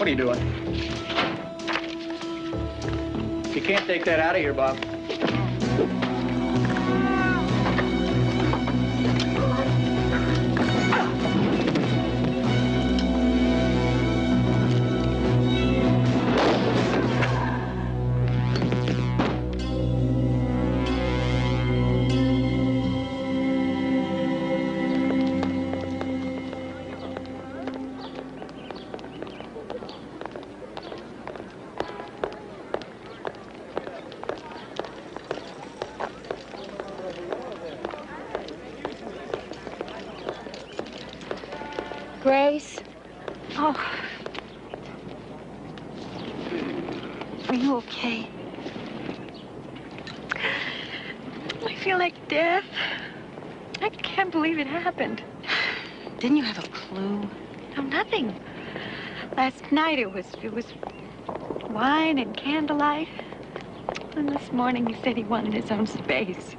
What are you doing? You can't take that out of here, Bob. Grace? Oh. Are you okay? I feel like death. I can't believe it happened. Didn't you have a clue? No, nothing. Last night it was wine and candlelight. And this morning he said he wanted his own space.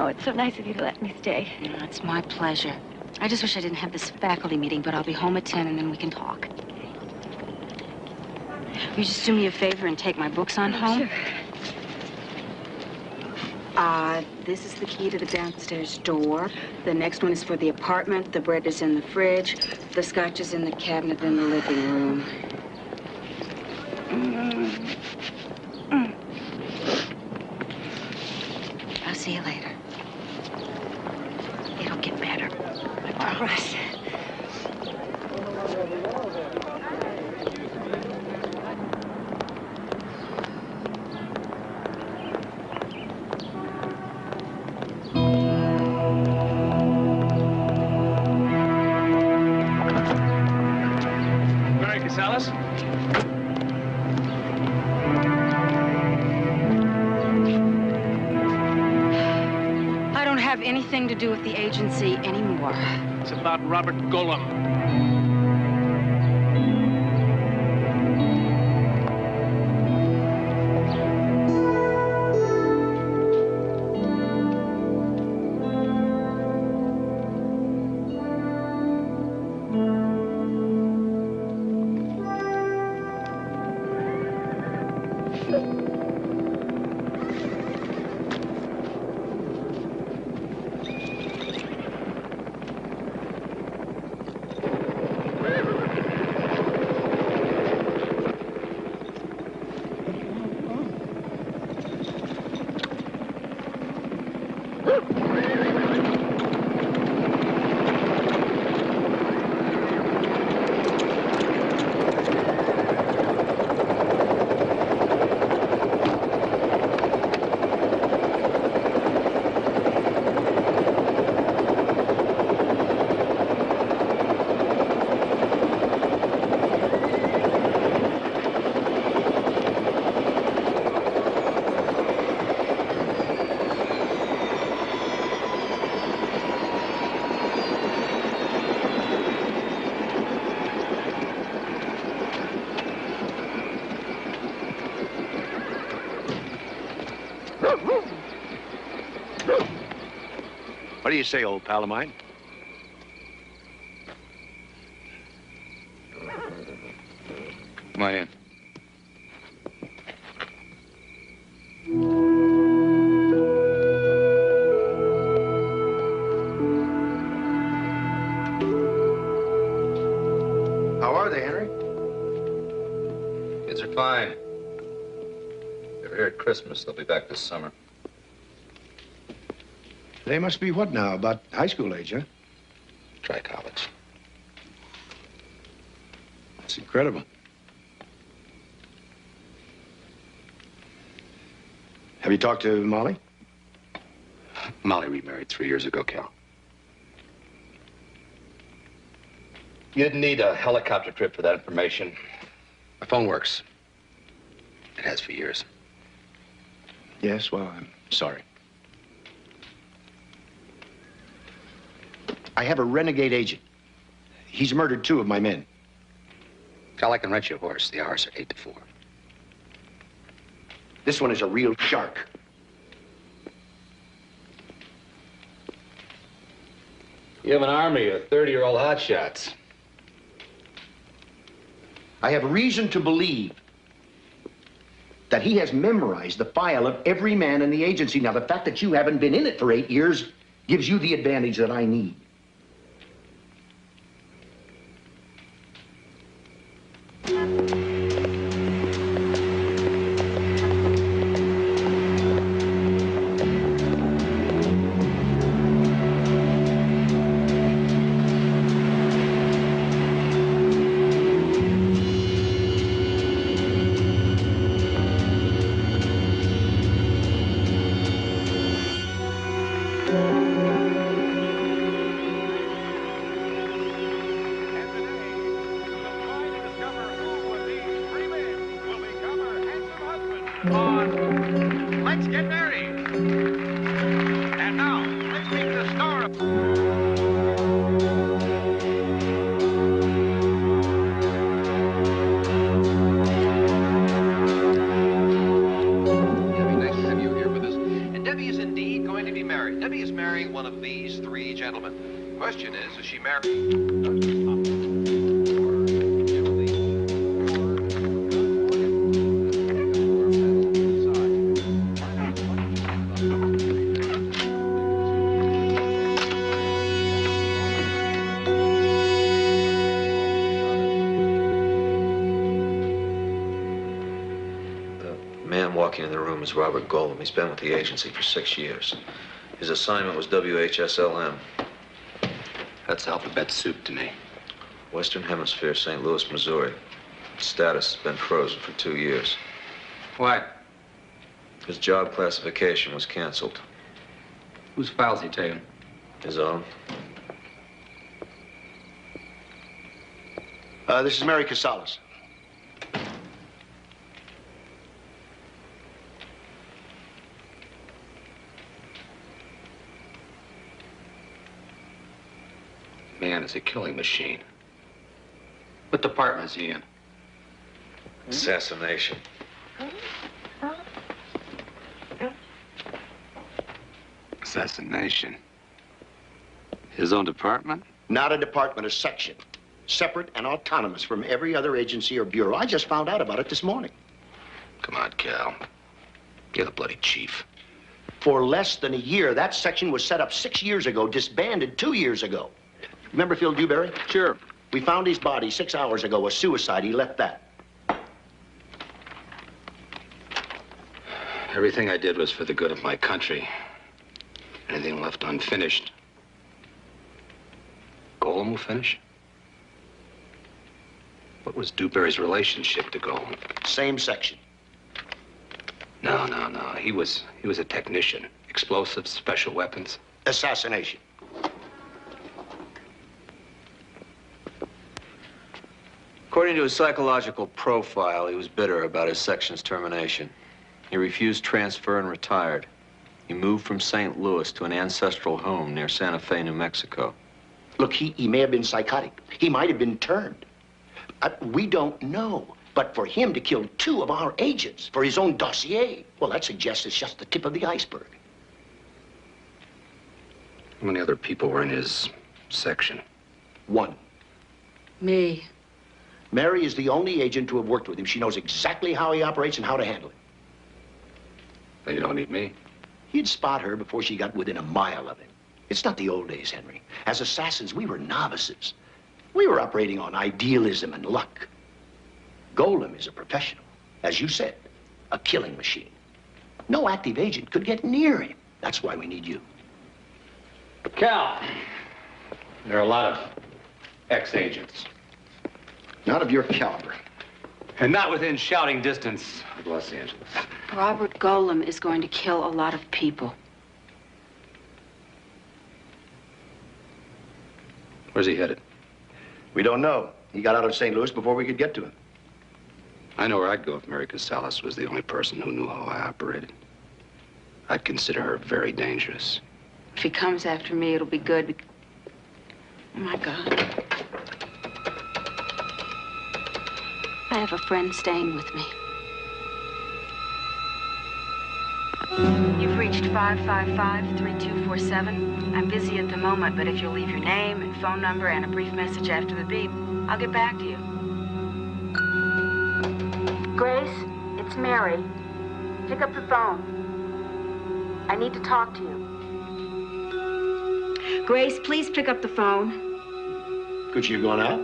Oh, it's so nice of you to let me stay. No, it's my pleasure. I just wish I didn't have this faculty meeting, but I'll be home at 10 and then we can talk. Will you just do me a favor and take my books on home? Sure. This is the key to the downstairs door. The next one is for the apartment. The bread is in the fridge. The scotch is in the cabinet in the living room. I'll see you later. It'll get better. I promise. Mary Casales? I don't have anything to do with the agency anymore. It's about Robert Golem. What do you say, old pal of mine? Come on in. How are they, Henry? Kids are fine. They were here at Christmas. They'll be back this summer. They must be what now, about high school age, huh? Try college. It's incredible. Have you talked to Molly? Molly remarried 3 years ago, Cal. You didn't need a helicopter trip for that information. My phone works. It has for years. Yes, well, I'm sorry. I have a renegade agent. He's murdered 2 of my men. Cal, I can rent you a horse. The hours are 8 to 4. This one is a real shark. You have an army of 30-year-old hotshots. I have reason to believe that he has memorized the file of every man in the agency. Now, the fact that you haven't been in it for 8 years gives you the advantage that I need. Let's get married. And now, let's meet the star of... Nice to have you here with us. And Debbie is indeed going to be married. Debbie is marrying one of these three gentlemen. Question is she married? Walking in the room is Robert Golem. He's been with the agency for 6 years. His assignment was WHSLM. That's alphabet soup to me. Western Hemisphere, St. Louis, Missouri. His status has been frozen for 2 years. Why? His job classification was canceled. Whose file's he taking? His own. This is Mary Casales. Man is a killing machine. What department is he in? Assassination. Assassination. His own department? Not a department, a section. Separate and autonomous from every other agency or bureau. I just found out about it this morning. Come on, Cal. You're the bloody chief. For less than a year, that section was set up 6 years ago, disbanded 2 years ago. Remember Phil Dewberry? Sure. We found his body 6 hours ago, a suicide. He left that. Everything I did was for the good of my country. Anything left unfinished. Golem will finish? What was Dewberry's relationship to Golem? Same section. No. He was a technician. Explosives, special weapons. Assassination. According to his psychological profile, he was bitter about his section's termination. He refused transfer and retired. He moved from St. Louis to an ancestral home near Santa Fe, New Mexico. Look, he may have been psychotic. He might have been turned. We don't know. But for him to kill 2 of our agents for his own dossier, well, that suggests it's just the tip of the iceberg. How many other people were in his section? 1. Me. Mary is the only agent to have worked with him. She knows exactly how he operates and how to handle him. Then you don't need me. He'd spot her before she got within a mile of him. It's not the old days, Henry. As assassins, we were novices. We were operating on idealism and luck. Golem is a professional. As you said, a killing machine. No active agent could get near him. That's why we need you. Cal, there are a lot of ex-agents. Not of your caliber. And not within shouting distance of Los Angeles. Robert Golem is going to kill a lot of people. Where's he headed? We don't know. He got out of St. Louis before we could get to him. I know where I'd go if Mary Casales was the only person who knew how I operated. I'd consider her very dangerous. If he comes after me, it'll be good. Oh, my God. I have a friend staying with me. You free reached 555-3247. I'm busy at the moment, but if you'll leave your name and phone number and a brief message after the beep, I'll get back to you. Grace, it's Mary. Pick up the phone. I need to talk to you. Grace, please pick up the phone. Could she have gone out?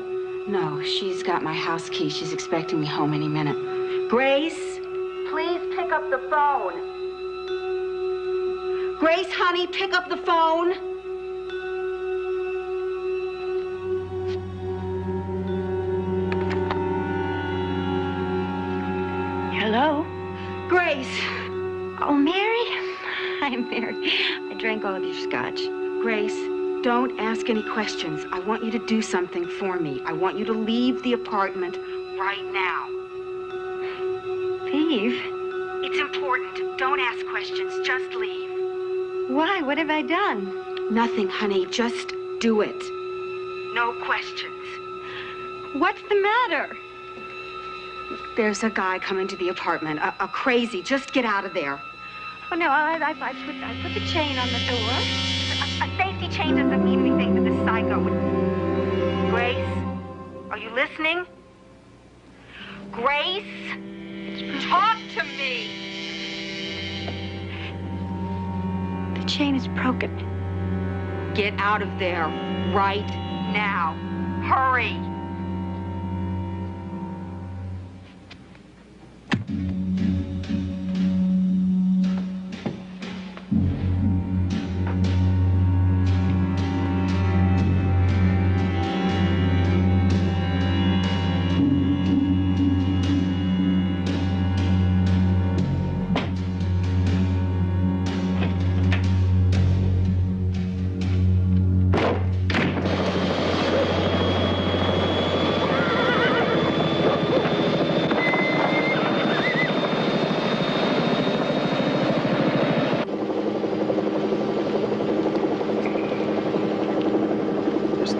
No, she's got my house key. She's expecting me home any minute. Grace, please pick up the phone. Grace, honey, pick up the phone. Hello? Grace. Oh, Mary? I'm Mary. I drank all of your scotch. Grace, don't ask any questions. I want you to do something for me. I want you to leave the apartment right now. Leave? It's important. Don't ask questions. Just leave. Why? What have I done? Nothing, honey. Just do it. No questions. What's the matter? There's a guy coming to the apartment. A crazy. Just get out of there. Oh, no, I put the chain on the door. A safety chain doesn't mean anything to this psycho. Grace, are you listening? Grace, talk to me. The chain is broken. Get out of there right now. Hurry.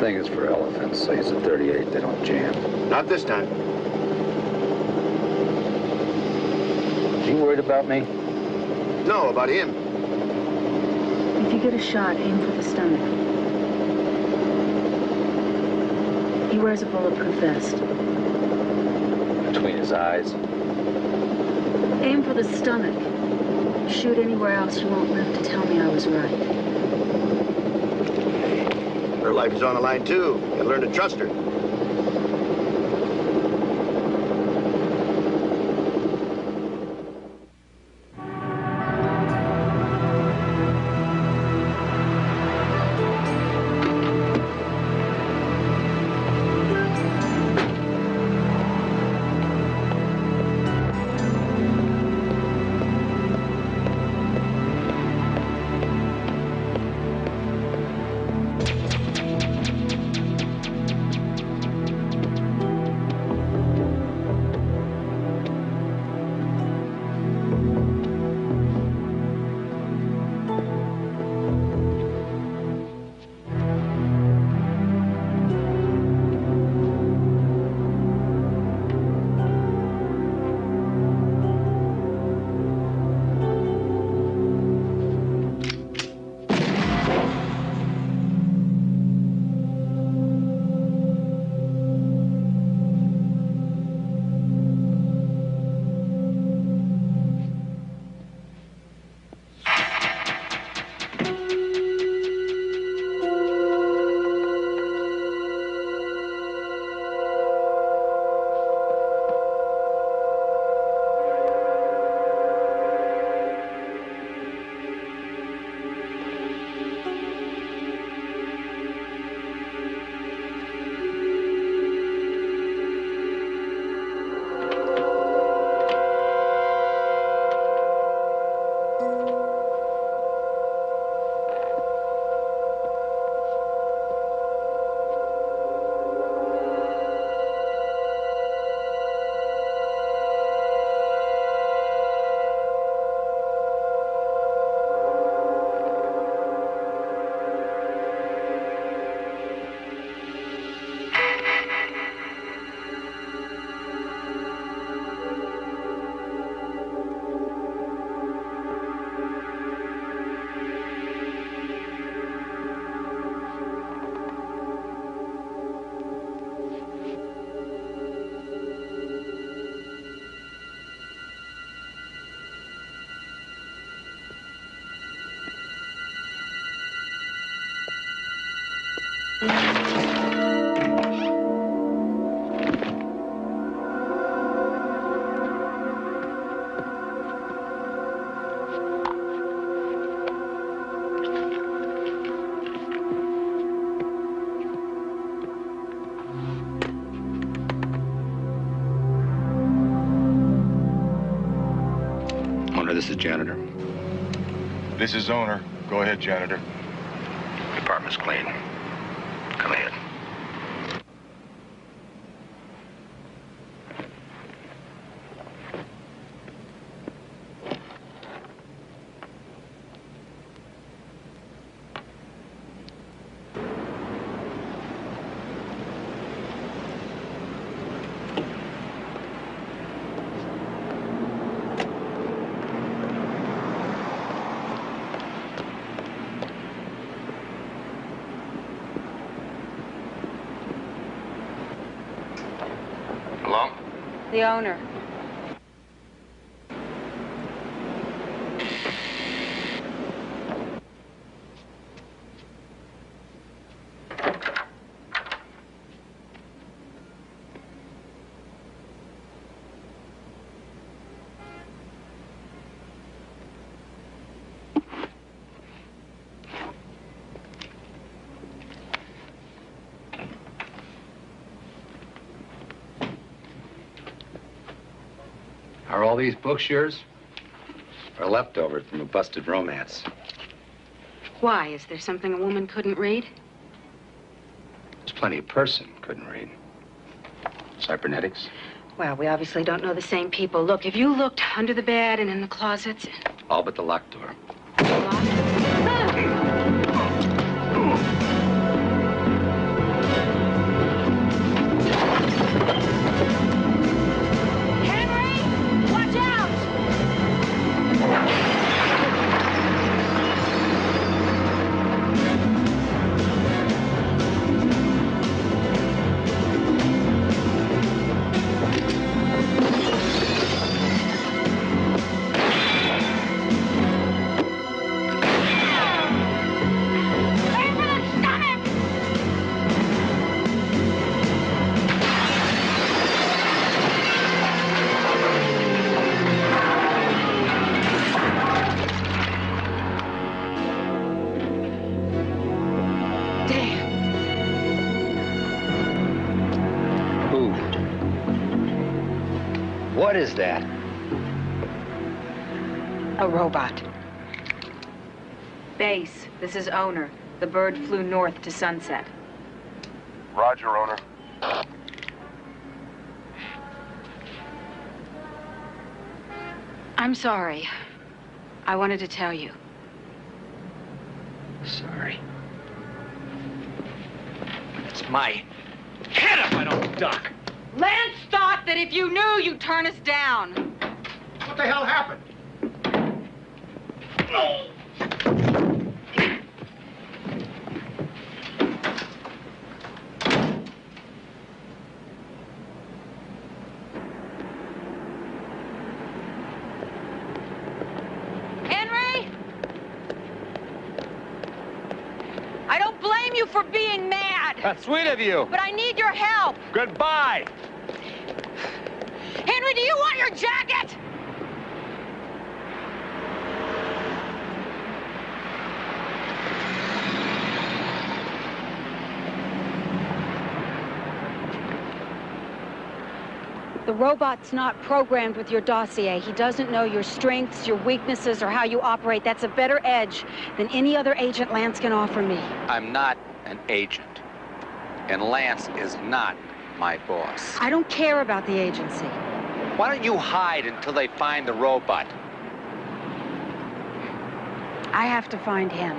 Thing is for elephants. Say it's a 38, they don't jam. Not this time. You worried about me? No, about him. If you get a shot, aim for the stomach. He wears a bulletproof vest. Between his eyes? Aim for the stomach. Shoot anywhere else, you won't live to tell me I was right. Her life is on the line, too. You learn to trust her. This is janitor. This is owner. Go ahead, janitor. Department's clean. Come ahead. The owner. Are all these books yours? Or leftovers from a busted romance? Why? Is there something a woman couldn't read? There's plenty a person couldn't read. Cybernetics? Well, we obviously don't know the same people. Look, have you looked under the bed and in the closets? All but the locked door. What is that? A robot. Base, this is owner. The bird flew north to Sunset. Roger, owner. I'm sorry. I wanted to tell you. Sorry. It's my head if I don't duck. Lance thought that if you knew, you'd turn us down. What the hell happened? Henry? I don't blame you for being mad. That's sweet of you. But I need your help. Goodbye. Henry, do you want your jacket? The robot's not programmed with your dossier. He doesn't know your strengths, your weaknesses, or how you operate. That's a better edge than any other agent Lance can offer me. I'm not an agent. And Lance is not my boss. I don't care about the agency. Why don't you hide until they find the robot? I have to find him.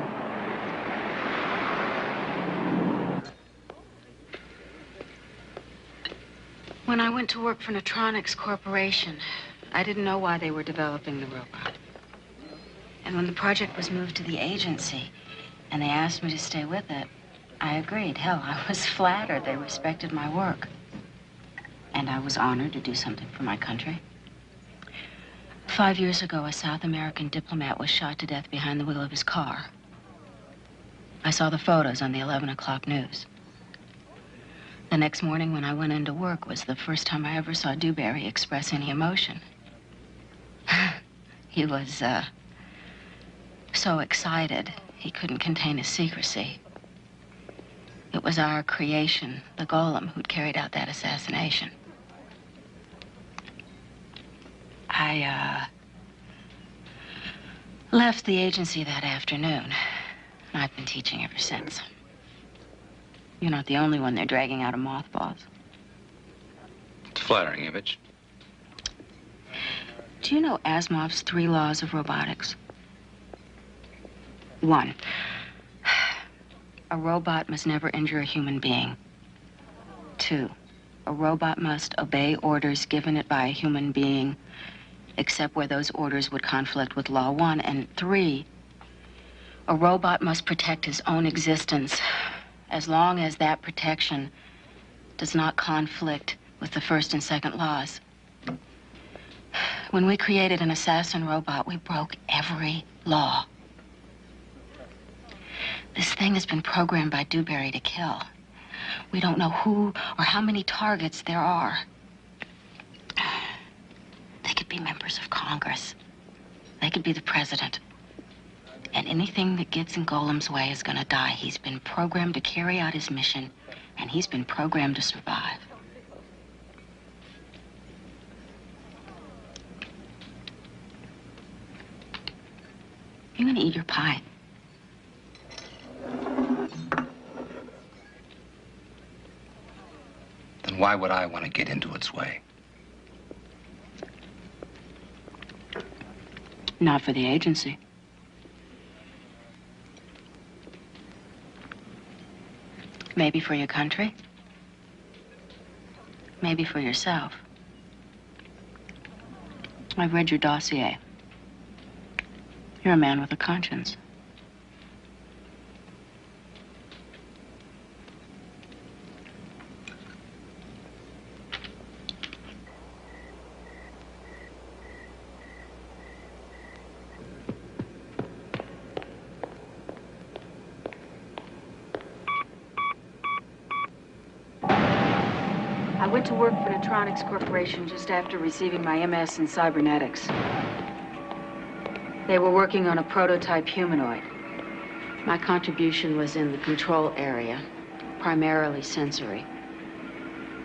When I went to work for Natronics Corporation, I didn't know why they were developing the robot. And when the project was moved to the agency and they asked me to stay with it, I agreed. Hell, I was flattered. They respected my work. And I was honored to do something for my country. 5 years ago, a South American diplomat was shot to death behind the wheel of his car. I saw the photos on the 11 o'clock news. The next morning when I went into work was the first time I ever saw Dewberry express any emotion. He was, so excited he couldn't contain his secrecy. It was our creation, the Golem, who'd carried out that assassination. I, left the agency that afternoon, and I've been teaching ever since. You're not the only one they're dragging out of mothballs. It's a flattering image. Do you know Asimov's 3 laws of robotics? 1, a robot must never injure a human being. 2, a robot must obey orders given it by a human being, except where those orders would conflict with Law 1. And 3, a robot must protect his own existence as long as that protection does not conflict with the 1st and 2nd laws. When we created an assassin robot, we broke every law. This thing has been programmed by Dewberry to kill. We don't know who or how many targets there are. They could be members of Congress. They could be the president. And anything that gets in Golem's way is gonna die. He's been programmed to carry out his mission, and he's been programmed to survive. You're gonna eat your pie. Then why would I want to get into its way? Not for the agency. Maybe for your country. Maybe for yourself. I've read your dossier. You're a man with a conscience. I went to work for Electronics Corporation just after receiving my MS in cybernetics. They were working on a prototype humanoid. My contribution was in the control area, primarily sensory.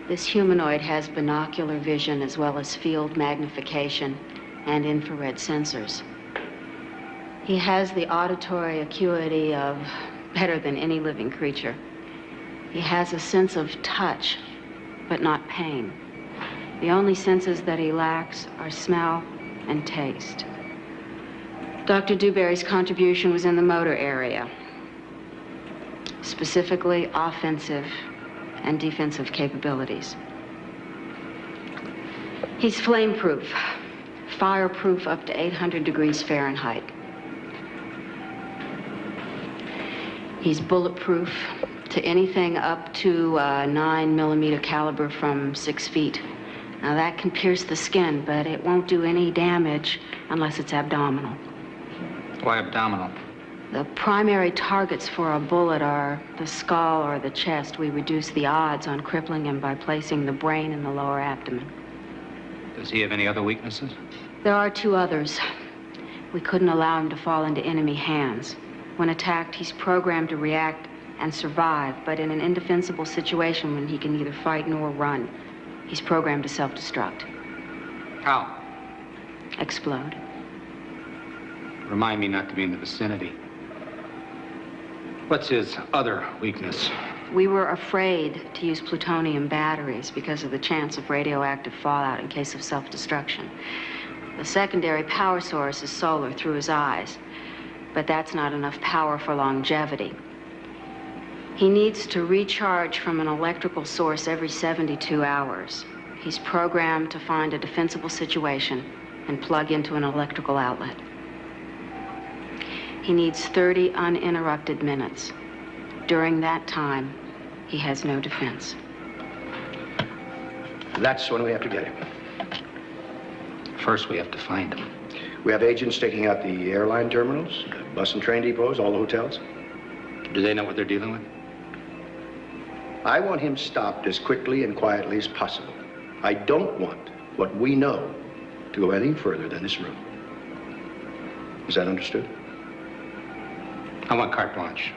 This humanoid has binocular vision as well as field magnification and infrared sensors. He has the auditory acuity of better than any living creature. He has a sense of touch, but not pain. The only senses that he lacks are smell and taste. Dr. Dewberry's contribution was in the motor area, specifically offensive and defensive capabilities. He's flame-proof, fireproof up to 800 degrees Fahrenheit. He's bulletproof to anything up to 9mm caliber from 6 feet. Now that can pierce the skin, but it won't do any damage unless it's abdominal. Why abdominal? The primary targets for a bullet are the skull or the chest. We reduce the odds on crippling him by placing the brain in the lower abdomen. Does he have any other weaknesses? There are 2 others. We couldn't allow him to fall into enemy hands. When attacked, he's programmed to react and survive, but in an indefensible situation when he can neither fight nor run, he's programmed to self-destruct. How? Explode. Remind me not to be in the vicinity. What's his other weakness? We were afraid to use plutonium batteries because of the chance of radioactive fallout in case of self-destruction. The secondary power source is solar through his eyes, but that's not enough power for longevity. He needs to recharge from an electrical source every 72 hours. He's programmed to find a defensible situation and plug into an electrical outlet. He needs 30 uninterrupted minutes. During that time, he has no defense. That's when we have to get him. First, we have to find him. We have agents taking out the airline terminals, bus and train depots, all the hotels. Do they know what they're dealing with? I want him stopped as quickly and quietly as possible. I don't want what we know to go any further than this room. Is that understood? I want carte blanche.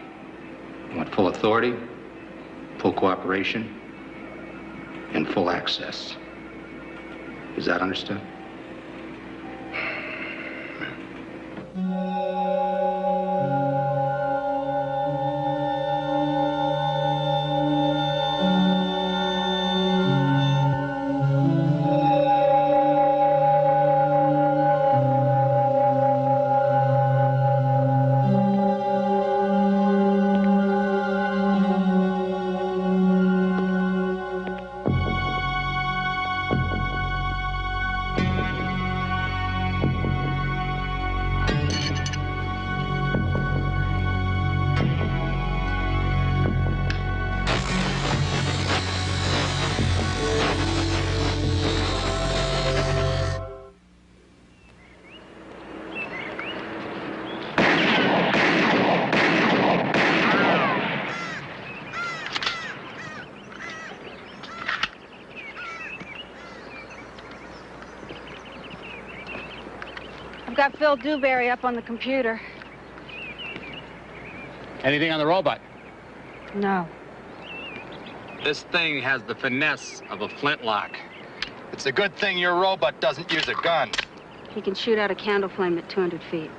I want full authority, full cooperation, and full access. Is that understood? I've got Phil Dewberry up on the computer. Anything on the robot? No. This thing has the finesse of a flintlock. It's a good thing your robot doesn't use a gun. He can shoot out a candle flame at 200 feet.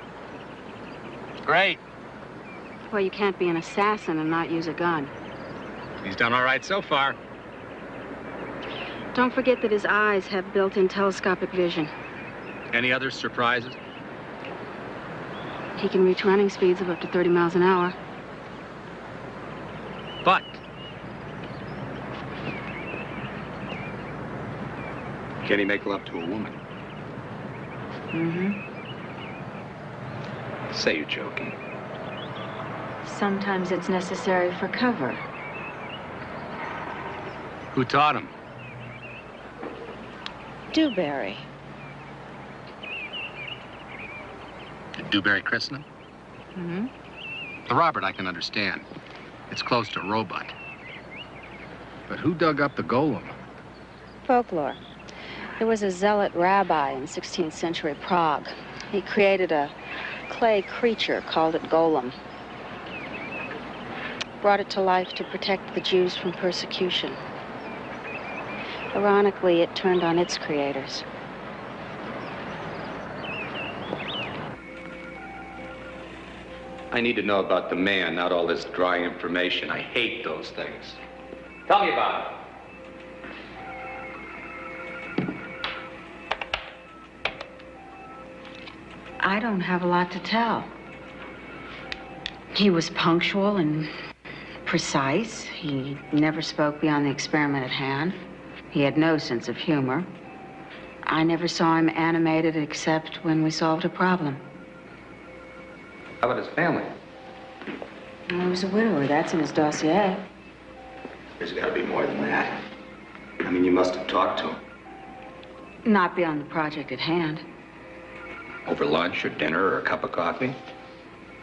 Great. Well, you can't be an assassin and not use a gun. He's done all right so far. Don't forget that his eyes have built-in telescopic vision. Any other surprises? He can reach running speeds of up to 30 miles an hour. But can he make love to a woman? Mm-hmm. Say you're joking. Sometimes it's necessary for cover. Who taught him? Dewberry. Did Dewberry christen him? Mm-hmm. The Robert I can understand. It's close to a robot. But who dug up the golem? Folklore. There was a zealot rabbi in 16th century Prague. He created a clay creature, called it Golem. Brought it to life to protect the Jews from persecution. Ironically, it turned on its creators. I need to know about the man, not all this dry information. I hate those things. Tell me about it. I don't have a lot to tell. He was punctual and precise. He never spoke beyond the experiment at hand. He had no sense of humor. I never saw him animated except when we solved a problem. How about his family? He was a widower. That's in his dossier. There's got to be more than that. I mean, you must have talked to him. Not beyond the project at hand. Over lunch or dinner or a cup of coffee?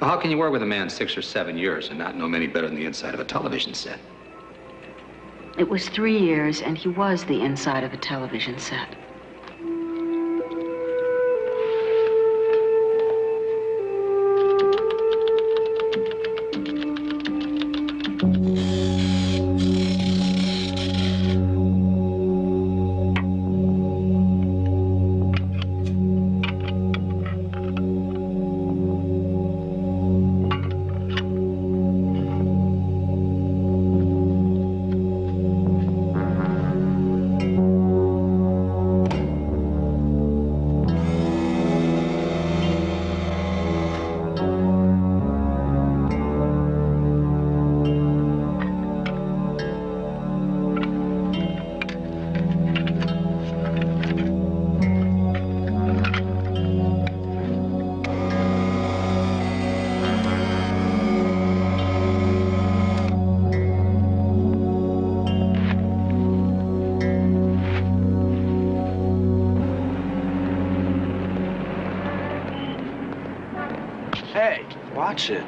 Well, how can you work with a man 6 or 7 years and not know him any better than the inside of a television set? It was 3 years, and he was the inside of a television set. Hey, watch it.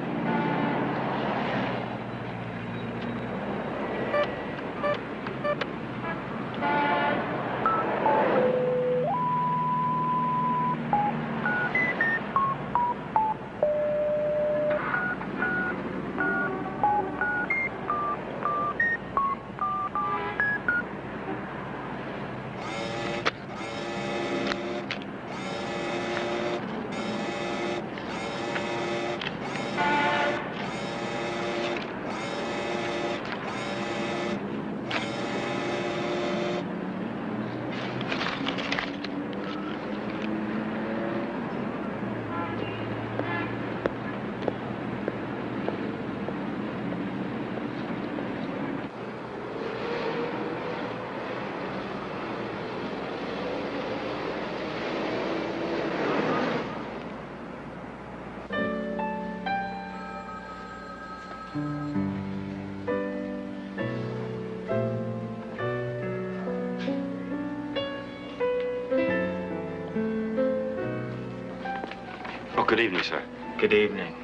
Oh, good evening, sir. Good evening.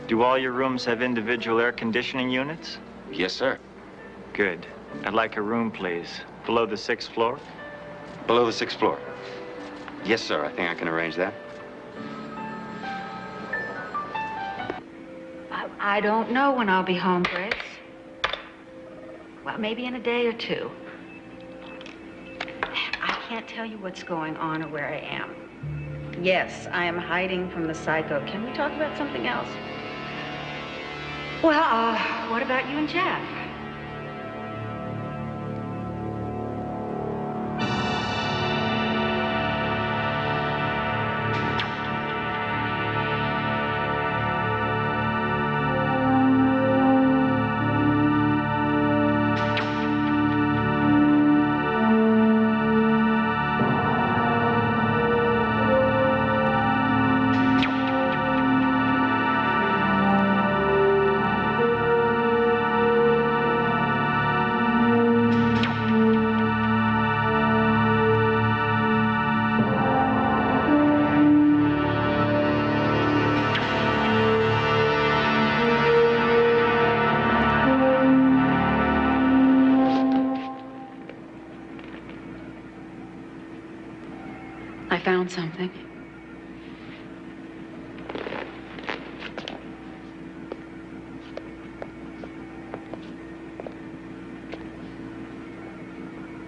Do all your rooms have individual air conditioning units? Yes, sir. Good. I'd like a room, please. Below the 6th floor? Below the 6th floor. Yes, sir. I think I can arrange that. I don't know when I'll be home, Grace. Well, maybe in a day or two. I can't tell you what's going on or where I am. Yes, I am hiding from the psycho. Can we talk about something else? Well, what about you and Jeff? I found something.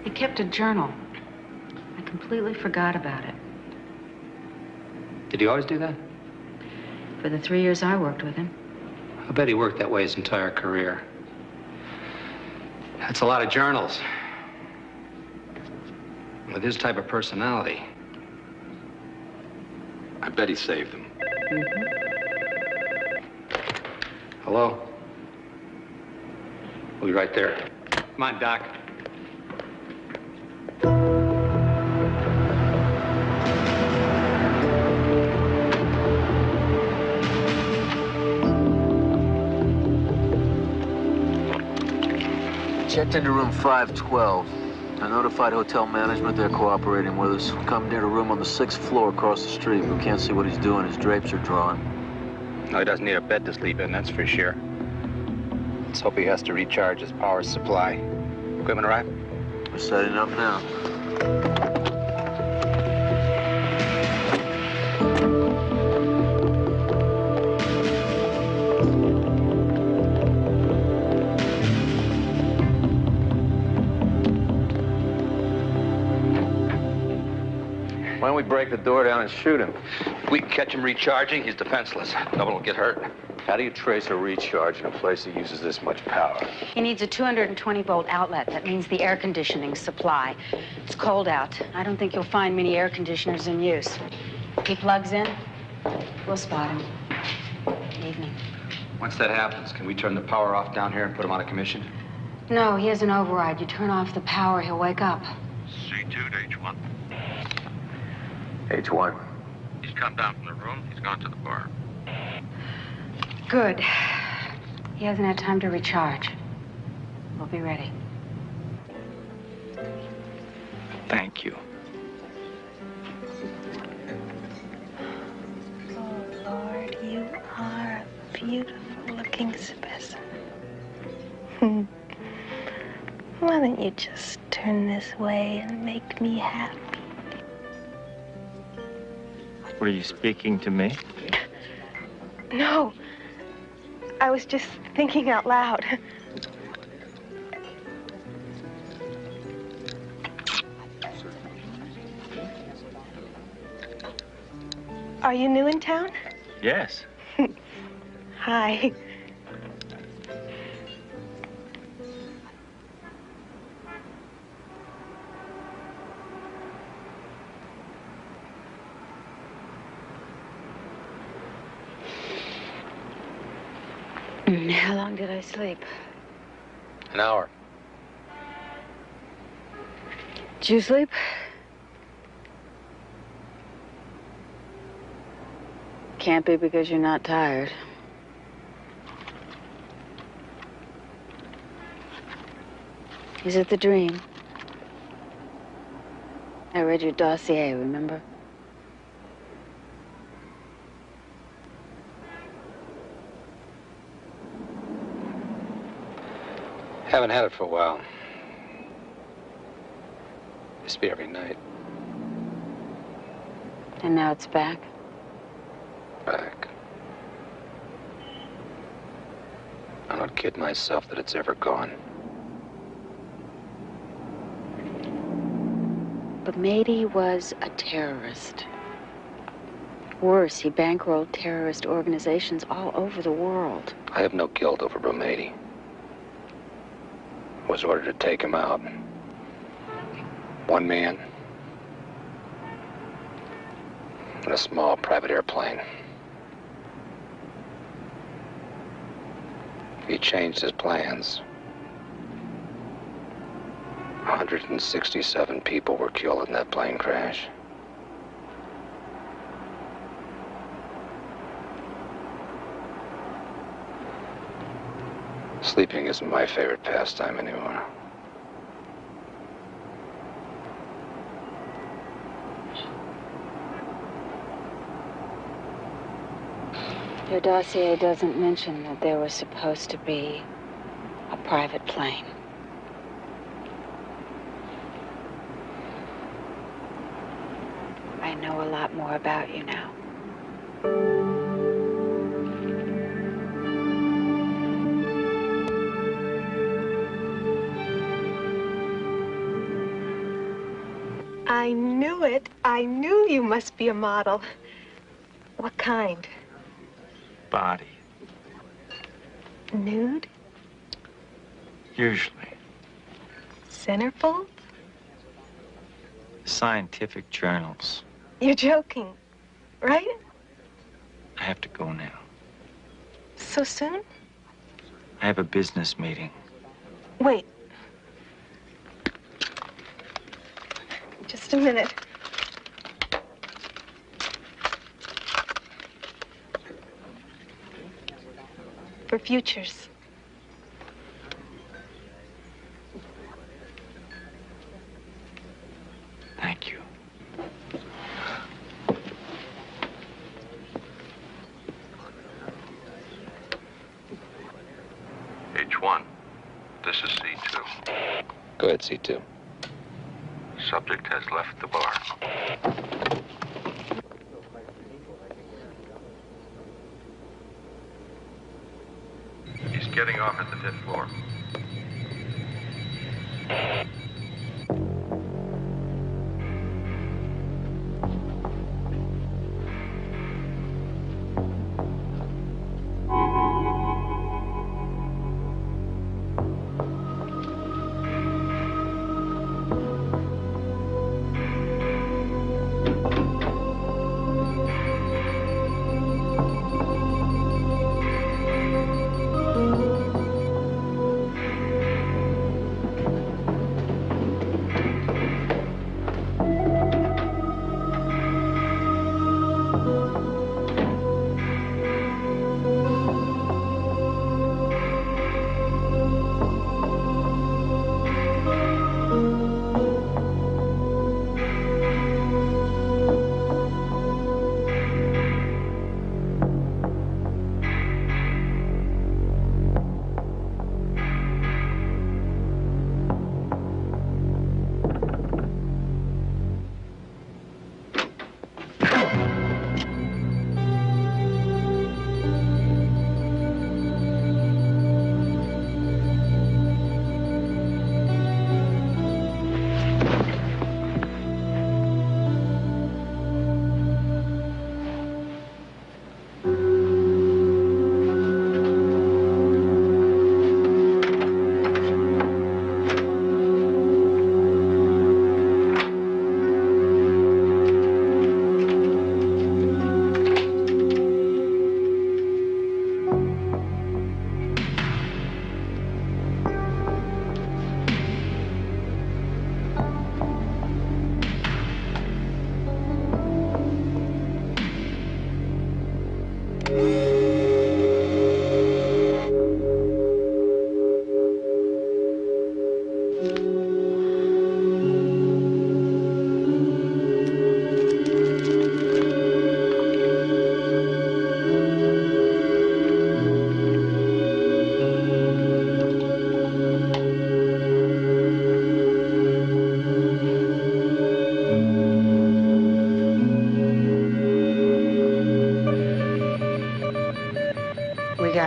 He kept a journal. I completely forgot about it. Did he always do that? For the 3 years I worked with him. I bet he worked that way his entire career. That's a lot of journals. With his type of personality, I bet he saved them. Hello? We'll be right there. Come on, Doc. Checked into room 512. I notified hotel management they're cooperating with us. Come near a room on the 6th floor across the street. We can't see what he's doing. His drapes are drawn. No, he doesn't need a bed to sleep in, that's for sure. Let's hope he has to recharge his power supply. Equipment arrived? We're setting up now. Why don't we break the door down and shoot him? If we can catch him recharging, he's defenseless. No one will get hurt. How do you trace a recharge in a place that uses this much power? He needs a 220-volt outlet. That means the air conditioning supply. It's cold out. I don't think you'll find many air conditioners in use. If he plugs in, we'll spot him. Evening. Once that happens, can we turn the power off down here and put him out of commission? No, he has an override. You turn off the power, he'll wake up. C2 to H1. H1. He's come down from the room. He's gone to the bar. Good. He hasn't had time to recharge. We'll be ready. Thank you. Oh, Lord, you are a beautiful-looking specimen. Why don't you just turn this way and make me happy? Were you speaking to me? No. I was just thinking out loud. Are you new in town? Yes. Hi. How long did I sleep? An hour. Did you sleep? Can't be because you're not tired. Is it the dream? I read your dossier, remember? Haven't had it for a while. Used to be every night. And now it's back? Back. I'm not kidding myself that it's ever gone. But Mady was a terrorist. Worse, he bankrolled terrorist organizations all over the world. I have no guilt over Bromady. I was ordered to take him out. One man. In a small private airplane. He changed his plans. 167 people were killed in that plane crash. Sleeping isn't my favorite pastime anymore. Your dossier doesn't mention that there was supposed to be a private plane. I know a lot more about you now. I knew it. I knew you must be a model. What kind? Body. Nude? Usually. Centerfold? Scientific journals. You're joking, right? I have to go now. So soon? I have a business meeting. Wait. Just a minute. For futures. Thank you. H1, this is C2. Go ahead, C2. Subject has left the bar. He's getting off at the 10th floor.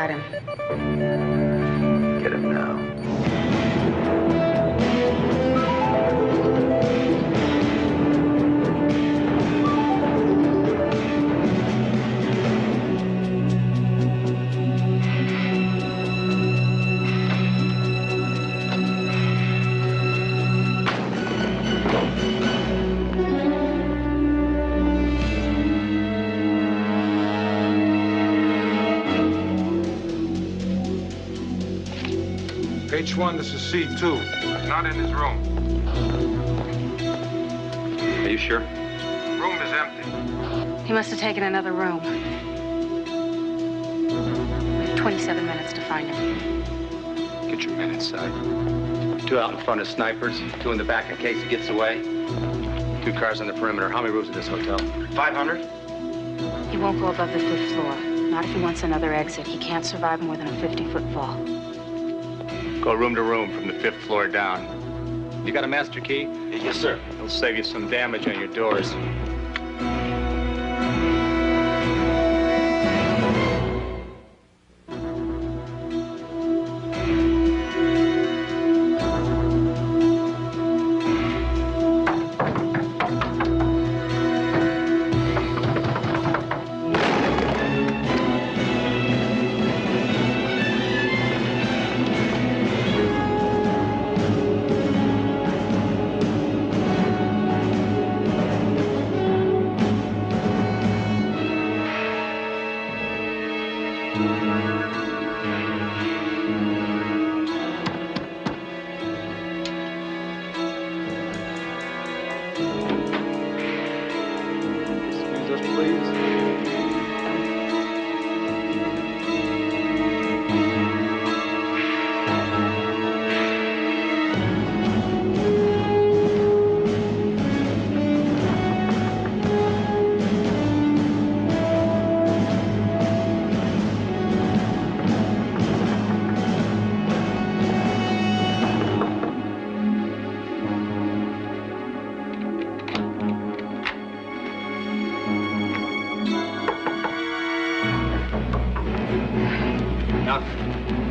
got him. Get him now. H1, this is C2. He's not in his room. Are you sure? Room is empty. He must have taken another room. We have 27 minutes to find him. Get your men inside. 2 out in front of snipers, 2 in the back in case he gets away. 2 cars on the perimeter. How many rooms in this hotel? 500? He won't go above the 5th floor. Not if he wants another exit. He can't survive more than a 50-foot fall. Go room to room from the 5th floor down. You got a master key? Yes, sir. It'll save you some damage on your doors.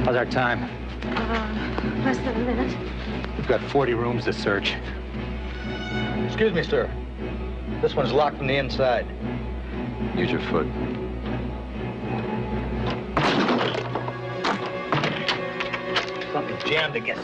How's our time? Less than a minute. We've got 40 rooms to search. Excuse me, sir. This one's locked from the inside. Use your foot. Something's jammed, I guess.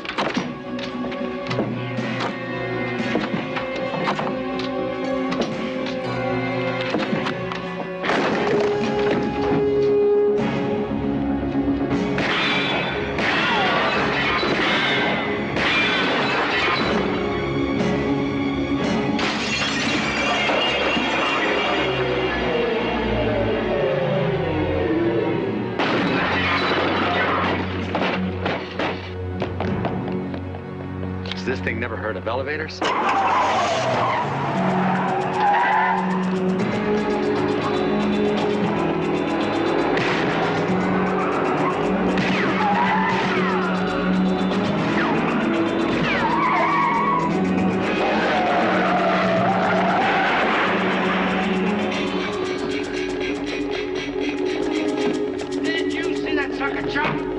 This thing never heard of elevators? Did you see that sucker jump?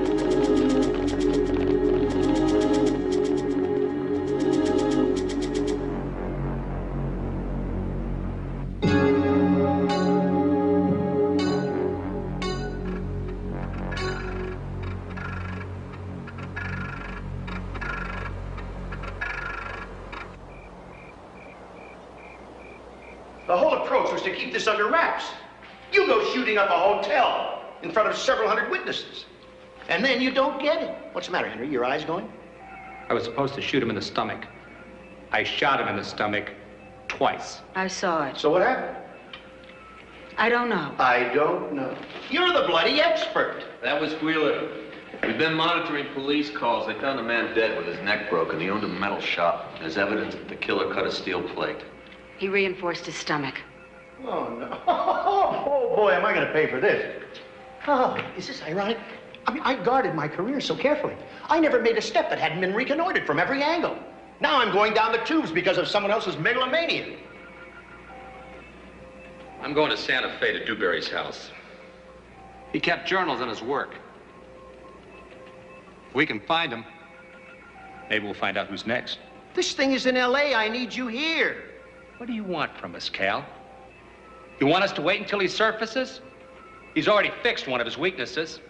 The whole approach was to keep this under wraps. You go shooting up a hotel in front of several hundred witnesses. And then you don't get it. What's the matter, Henry? Your eyes going? I was supposed to shoot him in the stomach. I shot him in the stomach twice. I saw it. So what happened? I don't know. I don't know. You're the bloody expert. That was Wheeler. We've been monitoring police calls. They found a man dead with his neck broken. He owned a metal shop. There's evidence that the killer cut a steel plate. He reinforced his stomach. Oh, no. Oh, boy, am I going to pay for this. Oh, is this ironic? I mean, I guarded my career so carefully. I never made a step that hadn't been reconnoitered from every angle. Now I'm going down the tubes because of someone else's megalomania. I'm going to Santa Fe to Dewberry's house. He kept journals on his work. We can find him. Maybe we'll find out who's next. This thing is in L.A. I need you here. What do you want from us, Cal? You want us to wait until he surfaces? He's already fixed one of his weaknesses.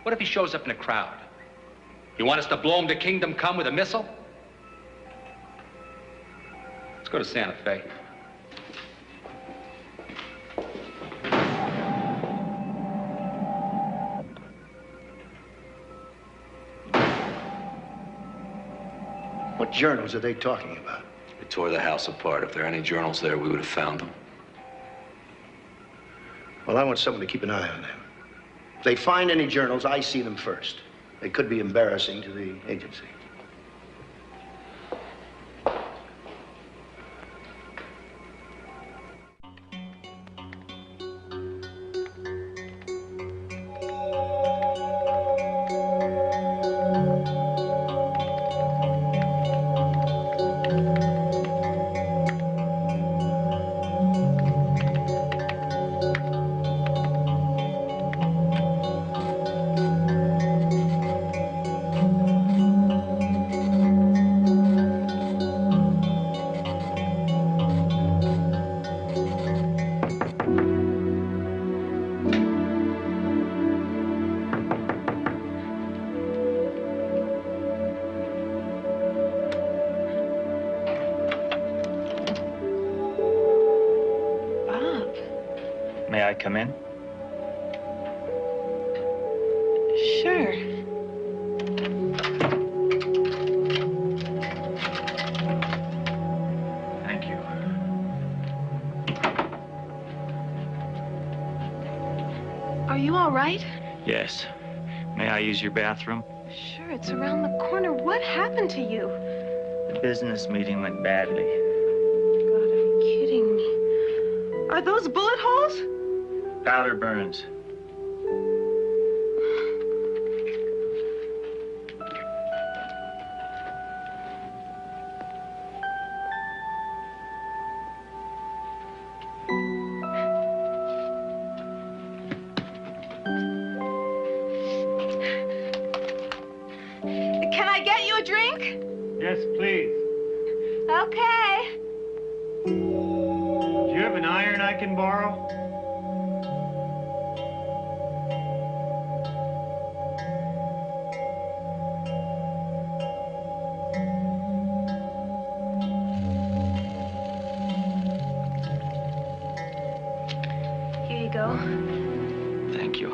What if he shows up in a crowd? You want us to blow him to kingdom come with a missile? Let's go to Santa Fe. What journals are they talking about? We tore the house apart. If there are any journals there, we would have found them. Well, I want someone to keep an eye on them. If they find any journals, I see them first. They could be embarrassing to the agency. May I come in? Sure. Thank you. Are you all right? Yes. May I use your bathroom? Sure, it's around the corner. What happened to you? The business meeting went badly. God, are you kidding me? Are those bullet holes? Powder burns. Can I get you a drink? Yes, please. Okay. Do you have an iron I can borrow? Here you go. Thank you.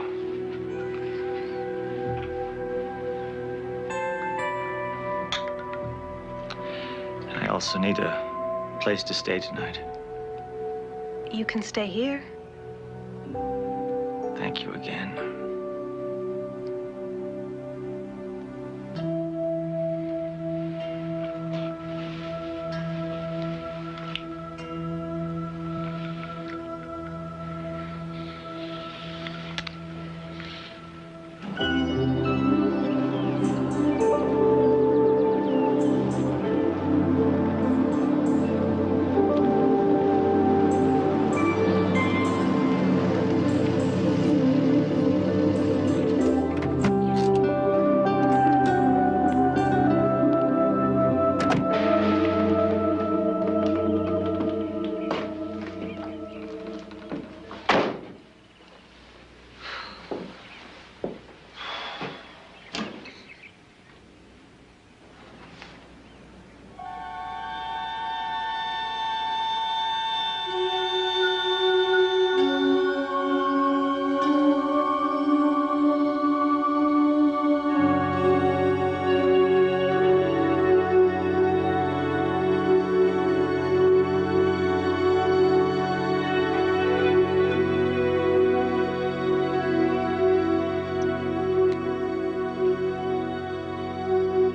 I also need a place to stay tonight. You can stay here. Thank you again.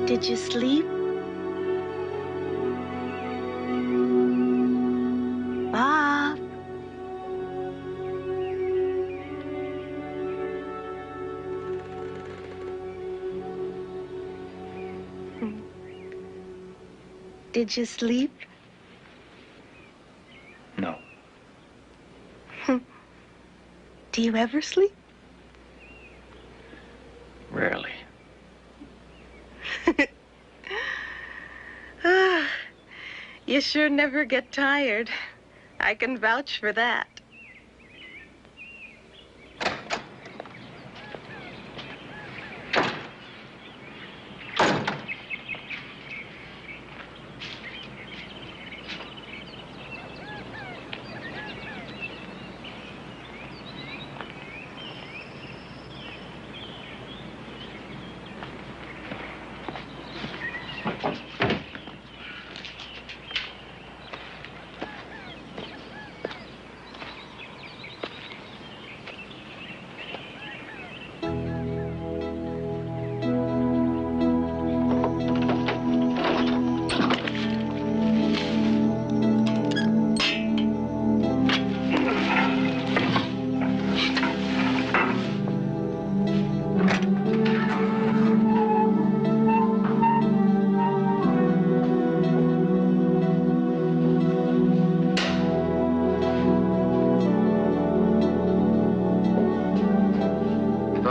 Did you sleep? Bob? Did you sleep? No. Do you ever sleep? Rarely. You sure never get tired. I can vouch for that.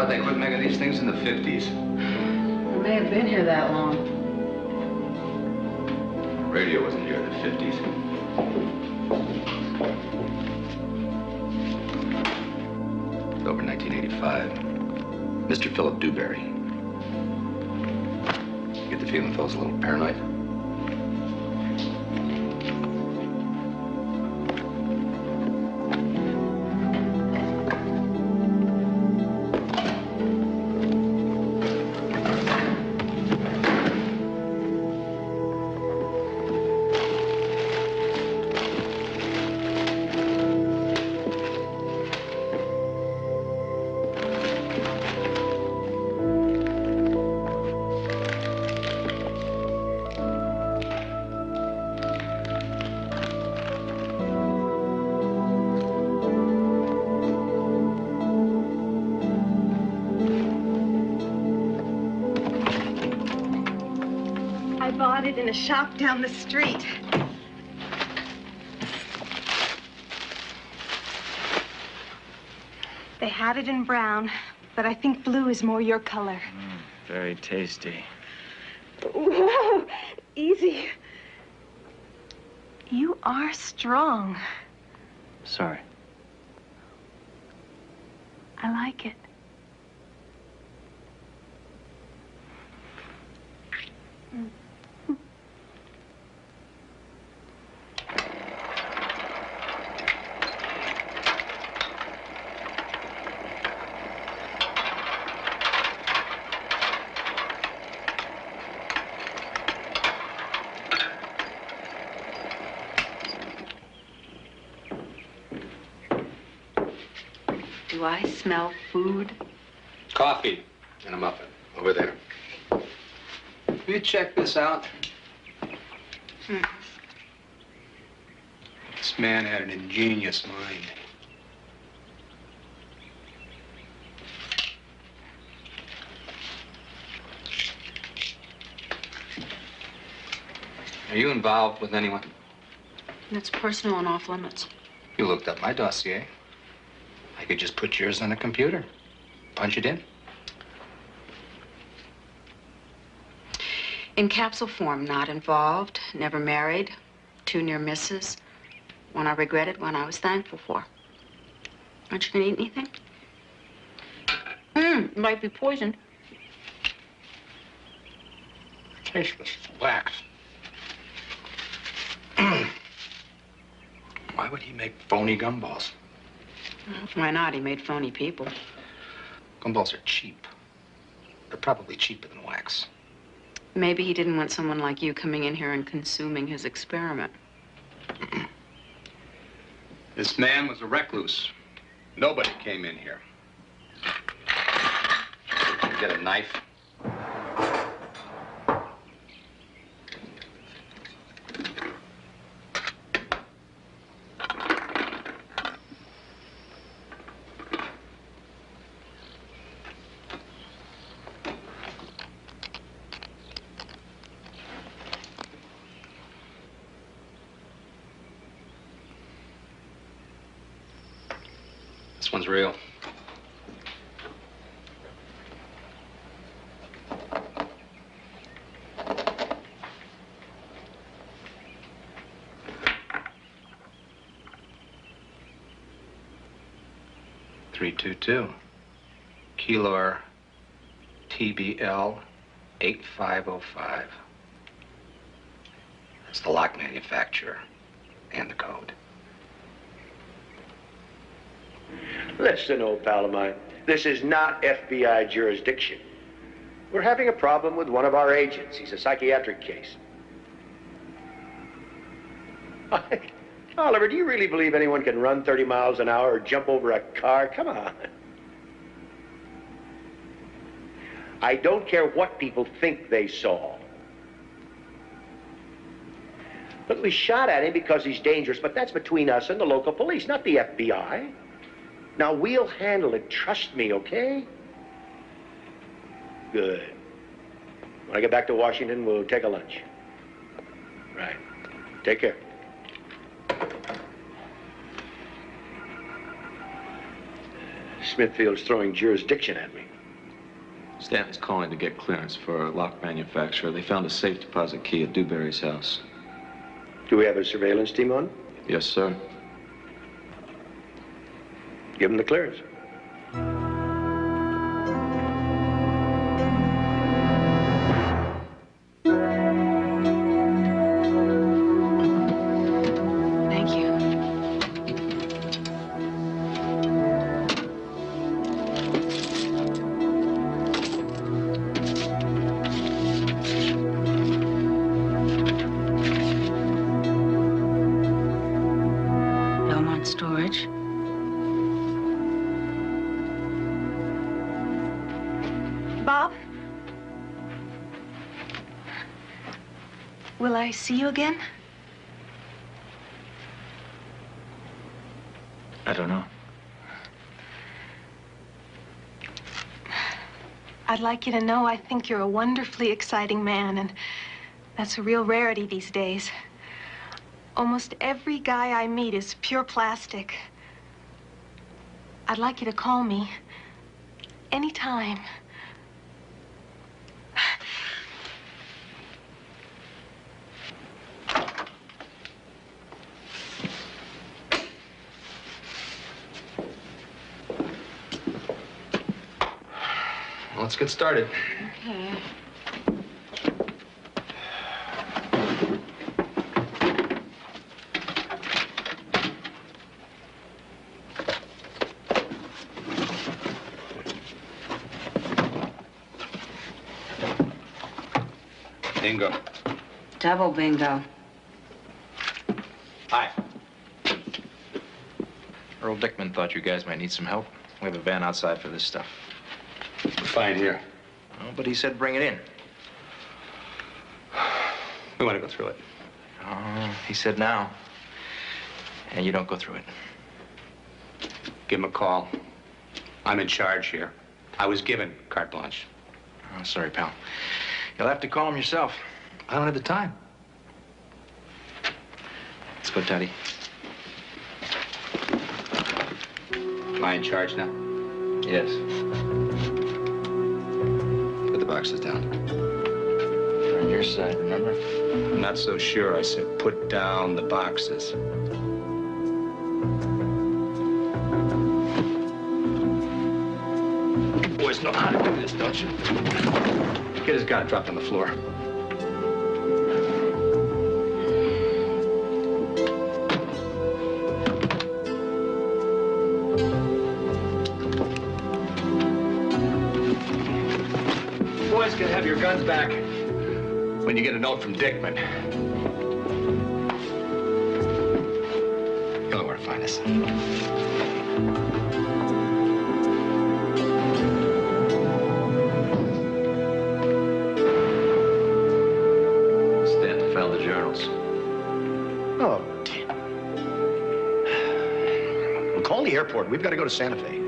They quit making these things in the 50s. It may have been here that long. Radio wasn't here in the 50s. It's over 1985. Mr. Philip Dewberry. Get the feeling Phil's a little paranoid? I bought it in a shop down the street. They had it in brown, but I think blue is more your color. Very tasty. Whoa, easy. You are strong. Sorry. I like it. Do I smell food? Coffee and a muffin. Over there. Will you check this out? This man had an ingenious mind. Are you involved with anyone? It's personal and off limits. You looked up my dossier. I could just put yours on a computer, punch it in. In capsule form, not involved, never married, 2 near misses, one I regretted, one I was thankful for. Aren't you gonna eat anything? Might be poisoned. Tasteless wax. Why would he make phony gumballs? Why not? He made phony people. Gumballs are cheap. They're probably cheaper than wax. Maybe he didn't want someone like you coming in here and consuming his experiment. This man was a recluse. Nobody came in here. Get a knife. This one's real. 322. Keylor TBL 8505. It's the lock manufacturer and the code. Listen, old pal of mine, this is not FBI jurisdiction. We're having a problem with one of our agents. He's a psychiatric case. Oliver, do you really believe anyone can run 30 miles an hour or jump over a car? Come on. I don't care what people think they saw. Look, we shot at him because he's dangerous, but that's between us and the local police, not the FBI. Now, we'll handle it. Trust me, okay? Good. When I get back to Washington, we'll take a lunch. Right. Take care. Smithfield's throwing jurisdiction at me. Stanton's calling to get clearance for a lock manufacturer. They found a safe deposit key at Dewberry's house. Do we have a surveillance team on? Yes, sir. Give him the clearance. Thank you. Belmont Storage. Bob? Will I see you again? I don't know. I'd like you to know I think you're a wonderfully exciting man, and that's a real rarity these days. Almost every guy I meet is pure plastic. I'd like you to call me anytime. Let's get started. Okay. Bingo. Double bingo. Hi. Earl Dickman thought you guys might need some help. We have a van outside for this stuff. We're fine here. Oh, but he said bring it in. We want to go through it. Oh, he said now. And you don't go through it. Give him a call. I'm in charge here. I was given carte blanche. Oh, sorry, pal. You'll have to call him yourself. I don't have the time. Let's go, Teddy. Am I in charge now? Yes. Put the boxes down. They're on your side, remember? I'm not so sure. I said put down the boxes. You boys know how to do this, don't you? Get his gun dropped on the floor. Boys can have your guns back when you get a note from Dickman. You'll know where to find us. Stanton found the journals. Oh, damn. Well, call the airport. We've got to go to Santa Fe.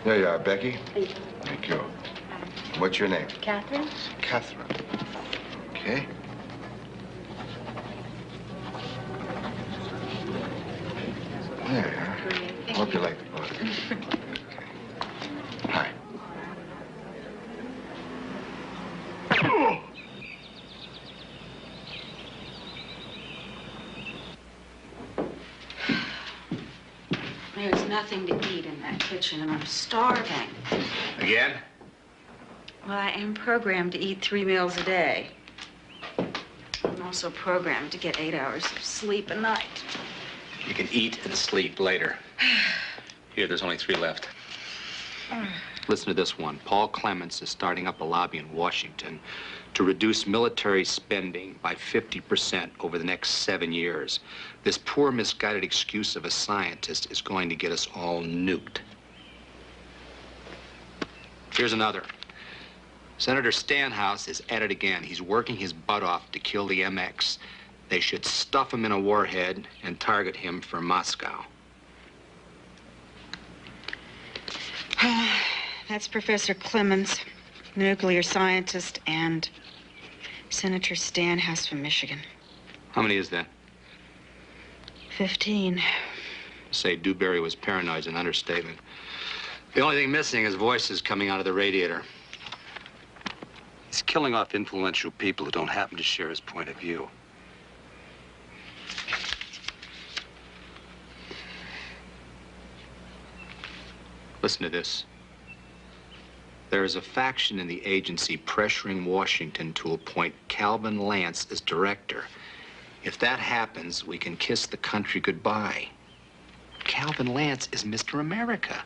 There you are, Becky. Thank you. What's your name? Catherine? Catherine. Okay. There you are. Hope you like the book. Hi. There's nothing to eat in that kitchen, and I'm starving. Again? Well, I am programmed to eat 3 meals a day. I'm also programmed to get 8 hours of sleep a night. You can eat and sleep later. Here, there's only 3 left. Listen to this one. Paul Clements is starting up a lobby in Washington to reduce military spending by 50% over the next 7 years. This poor, misguided excuse of a scientist is going to get us all nuked. Here's another. Senator Stanhouse is at it again. He's working his butt off to kill the MX. They should stuff him in a warhead and target him for Moscow. That's Professor Clemens, nuclear scientist, and Senator Stanhouse from Michigan. How many is that? 15. Say Dewberry was paranoid is an understatement. The only thing missing is voices coming out of the radiator. He's killing off influential people who don't happen to share his point of view. Listen to this. There is a faction in the agency pressuring Washington to appoint Calvin Lance as director. If that happens, we can kiss the country goodbye. Calvin Lance is Mr. America.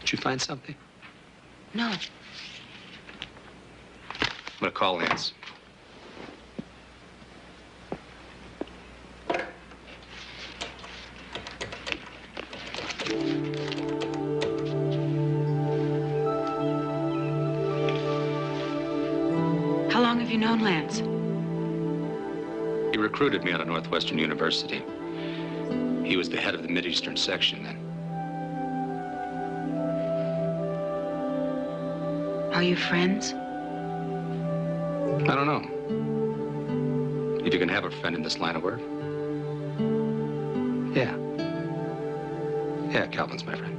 Did you find something? No. I'm gonna call Lance. How long have you known Lance? He recruited me out of Northwestern University. He was the head of the Mideastern section then. Are you friends? I don't know. If you can have a friend in this line of work. Yeah. Yeah, Calvin's my friend.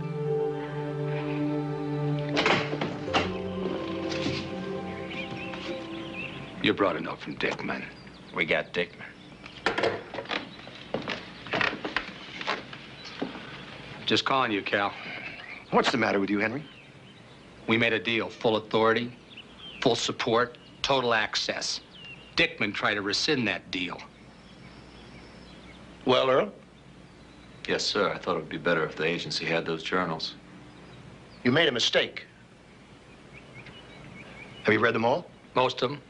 You brought a note from Dickman. We got Dickman. Just calling you, Cal. What's the matter with you, Henry? We made a deal. Full authority, full support, total access. Dickman tried to rescind that deal. Well, Earl? Yes, sir. I thought it would be better if the agency had those journals. You made a mistake. Have you read them all? Most of them.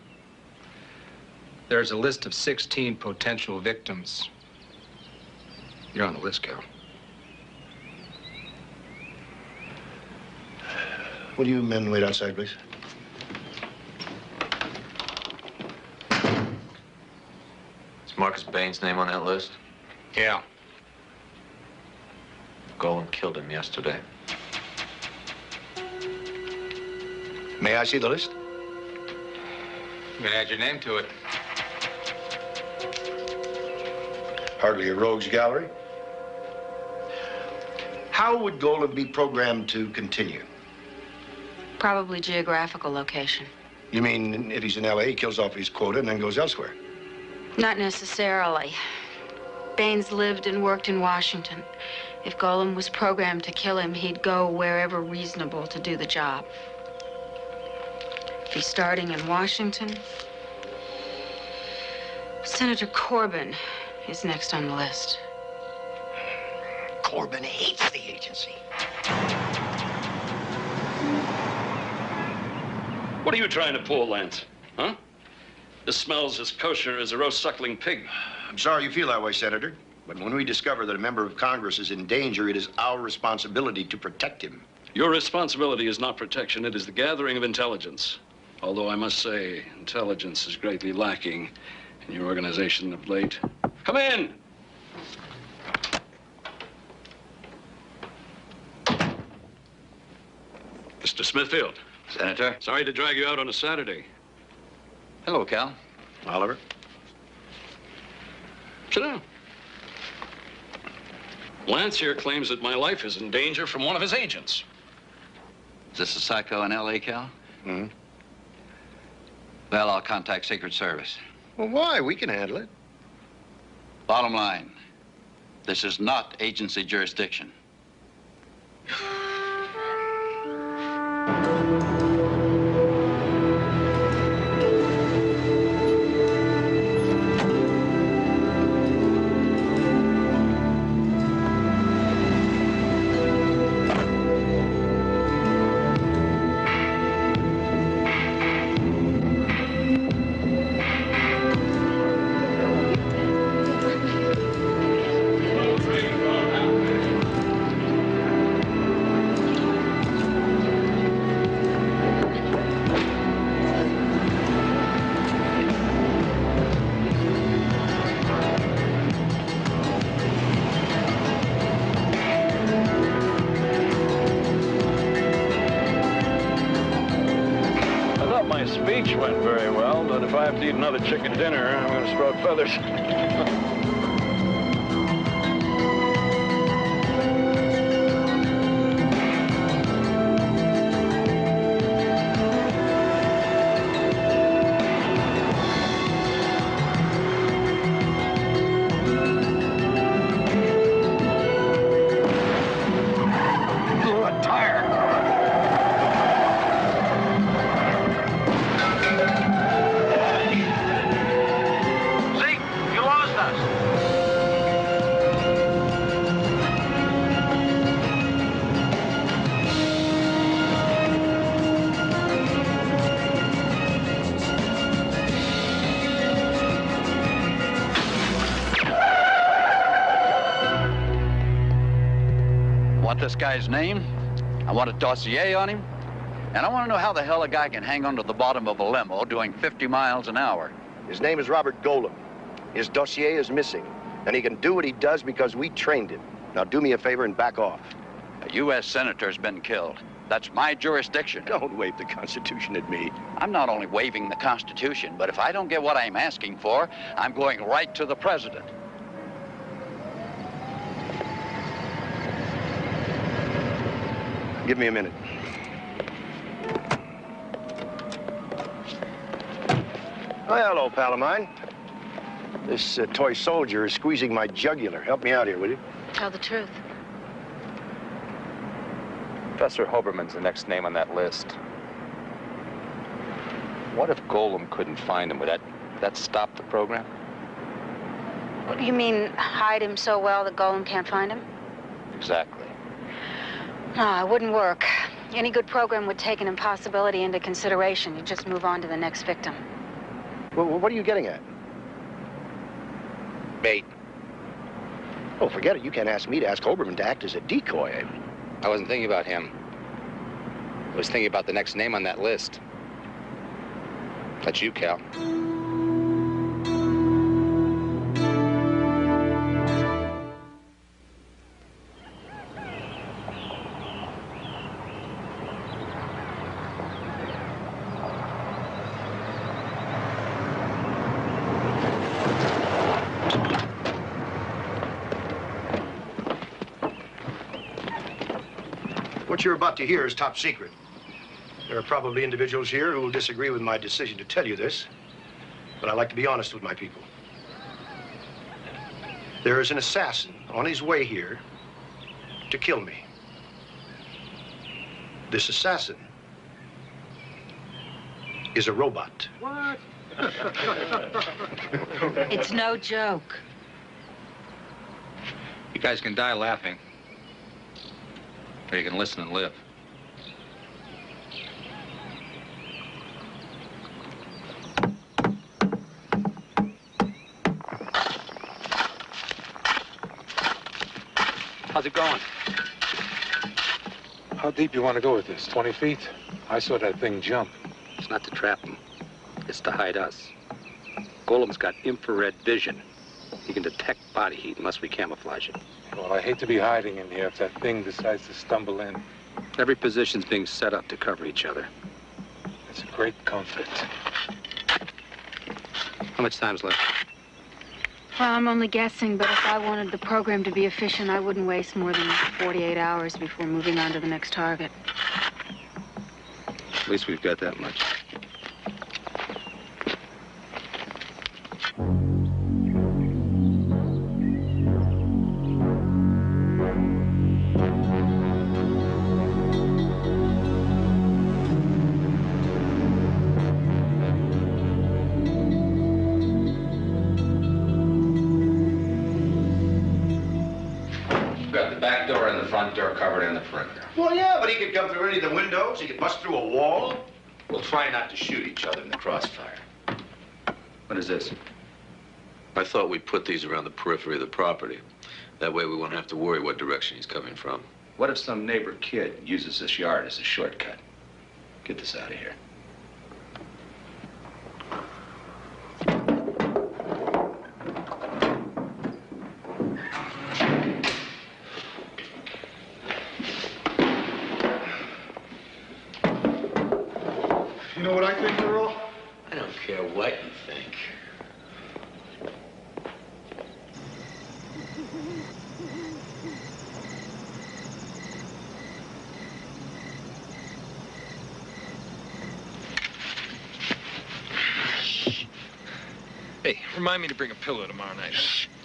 There's a list of 16 potential victims. You're on the list, Cal. Will you men wait outside, please? Is Marcus Bain's name on that list? Yeah. Golan killed him yesterday. May I see the list? You can add your name to it. Hardly a rogues gallery. How would Golan be programmed to continue? Probably geographical location. You mean if he's in L.A., he kills off his quota and then goes elsewhere? Not necessarily. Baines lived and worked in Washington. If Golem was programmed to kill him, he'd go wherever reasonable to do the job. If he's starting in Washington, Senator Corbin is next on the list. Corbin hates the agency. What are you trying to pull, Lance? Huh? This smells as kosher as a roast suckling pig. I'm sorry you feel that way, Senator. But when we discover that a member of Congress is in danger, it is our responsibility to protect him. Your responsibility is not protection, it is the gathering of intelligence. Although I must say, intelligence is greatly lacking in your organization of late. Come in! Mr. Smithfield. Senator? Sorry to drag you out on a Saturday. Hello, Cal. Oliver? Sit down. Lance here claims that my life is in danger from one of his agents. Is this a psycho in L.A., Cal? Hmm? Well, I'll contact Secret Service. Well, why? We can handle it. Bottom line, this is not agency jurisdiction. Speech went very well, but if I have to eat another chicken dinner, I'm going to sprout feathers. This guy's name, I want a dossier on him, and I want to know how the hell a guy can hang onto the bottom of a limo doing 50 miles an hour. His name is Robert Golem. His dossier is missing, and he can do what he does because we trained him. Now do me a favor and back off. A U.S. senator's been killed. That's my jurisdiction. Don't wave the Constitution at me. I'm not only waving the Constitution, but if I don't get what I'm asking for, I'm going right to the president. Give me a minute. Oh, hello, pal of mine. This toy soldier is squeezing my jugular. Help me out here, will you? Tell the truth. Professor Hoberman's the next name on that list. What if Golem couldn't find him? Would that stop the program? What do you mean, hide him so well that Golem can't find him? Exactly. No, it wouldn't work. Any good program would take an impossibility into consideration. You just move on to the next victim. Well, what are you getting at? Bait. Oh, forget it. You can't ask me to ask Hoberman to act as a decoy. I wasn't thinking about him. I was thinking about the next name on that list. That's you, Cal. What you're about to hear is top secret. There are probably individuals here who will disagree with my decision to tell you this, but I like to be honest with my people. There is an assassin on his way here to kill me. This assassin is a robot. What? It's no joke. You guys can die laughing, or you can listen and live. How's it going? How deep you want to go with this? 20 feet? I saw that thing jump. It's not to trap them. It's to hide us. Golem's got infrared vision. He can detect body heat unless we camouflage it. Well, I hate to be hiding in here if that thing decides to stumble in. Every position's being set up to cover each other. It's a great comfort. How much time's left? Well, I'm only guessing, but if I wanted the program to be efficient, I wouldn't waste more than 48 hours before moving on to the next target. At least we've got that much. Back door and the front door covered in the perimeter. Well, yeah, but he could come through any of the windows. He could bust through a wall. We'll try not to shoot each other in the crossfire. What is this? I thought we'd put these around the periphery of the property. That way we won't have to worry what direction he's coming from. What if some neighbor kid uses this yard as a shortcut? Get this out of here. You know what I think, Earl? I don't care what you think. Hey, remind me to bring a pillow tomorrow night.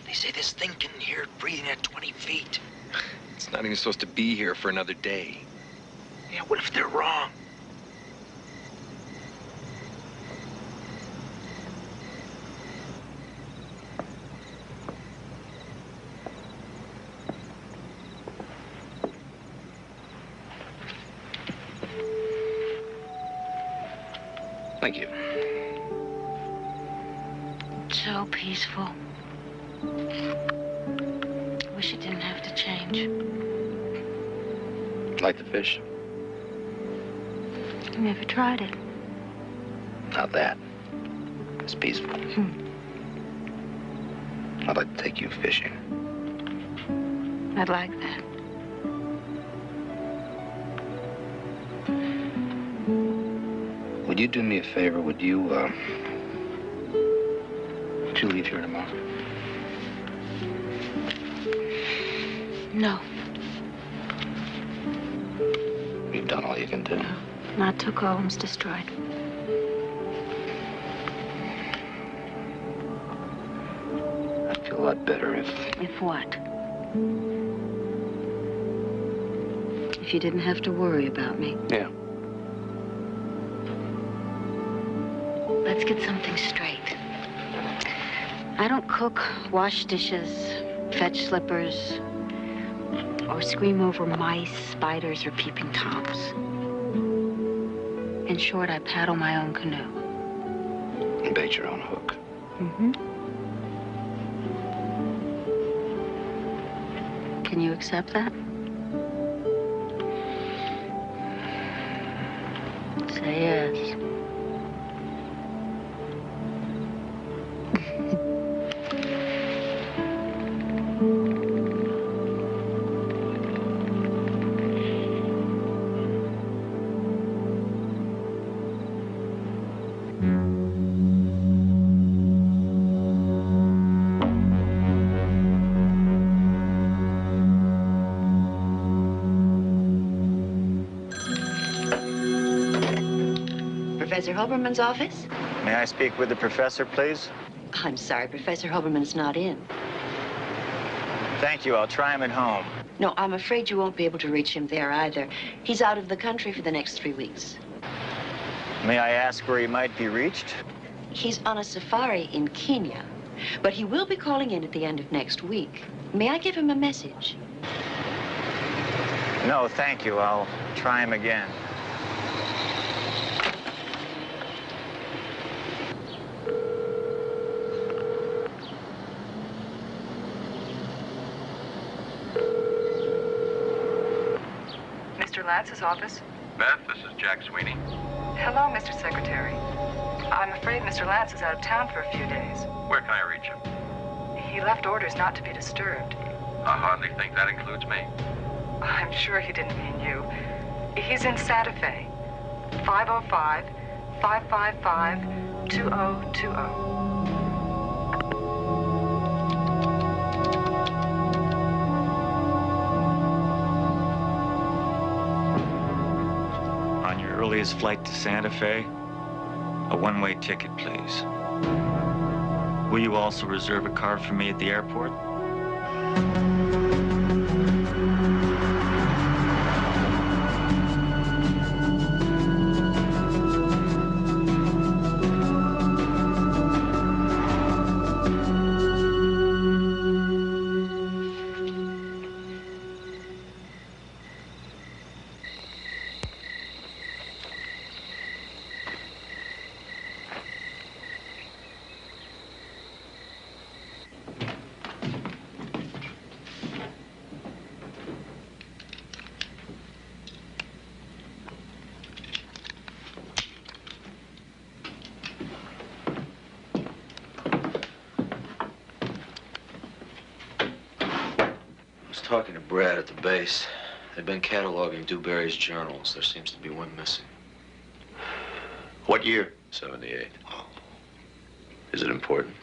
They say this thing can hear it breathing at 20 feet. It's not even supposed to be here for another day. Yeah, what if they're wrong? Thank you. So peaceful. Wish it didn't have to change. Like the fish? You never tried it. Not that. It's peaceful. I'd like to take you fishing. I'd like that. Would you do me a favor? Would you leave here tomorrow? No. You've done all you can do. Not till Golem's destroyed. I'd feel a lot better if... If what? If you didn't have to worry about me. Yeah. Let's get something straight. I don't cook, wash dishes, fetch slippers, or scream over mice, spiders, or peeping toms. In short, I paddle my own canoe. And bait your own hook. Mm-hmm. Can you accept that? Say yes. Professor Hoberman's office? May I speak with the professor, please? I'm sorry, Professor Hoberman's not in. Thank you. I'll try him at home. No, I'm afraid you won't be able to reach him there either. He's out of the country for the next 3 weeks. May I ask where he might be reached? He's on a safari in Kenya, but he will be calling in at the end of next week. May I give him a message? No, thank you. I'll try him again. Mr. Lance's office. Beth, this is Jack Sweeney. Hello, Mr. Secretary. I'm afraid Mr. Lance is out of town for a few days. Where can I reach him? He left orders not to be disturbed. I hardly think that includes me. I'm sure he didn't mean you. He's in Santa Fe. 505-555-2020. earliest flight to Santa Fe? A one-way ticket, please. Will you also reserve a car for me at the airport? Talking to Brad at the base. They've been cataloging Dewberry's journals. There seems to be one missing. What year? 78. Is it important?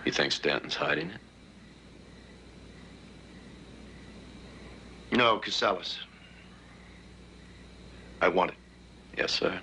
You think Stanton's hiding it? No, Casales. I want it. Yes, sir.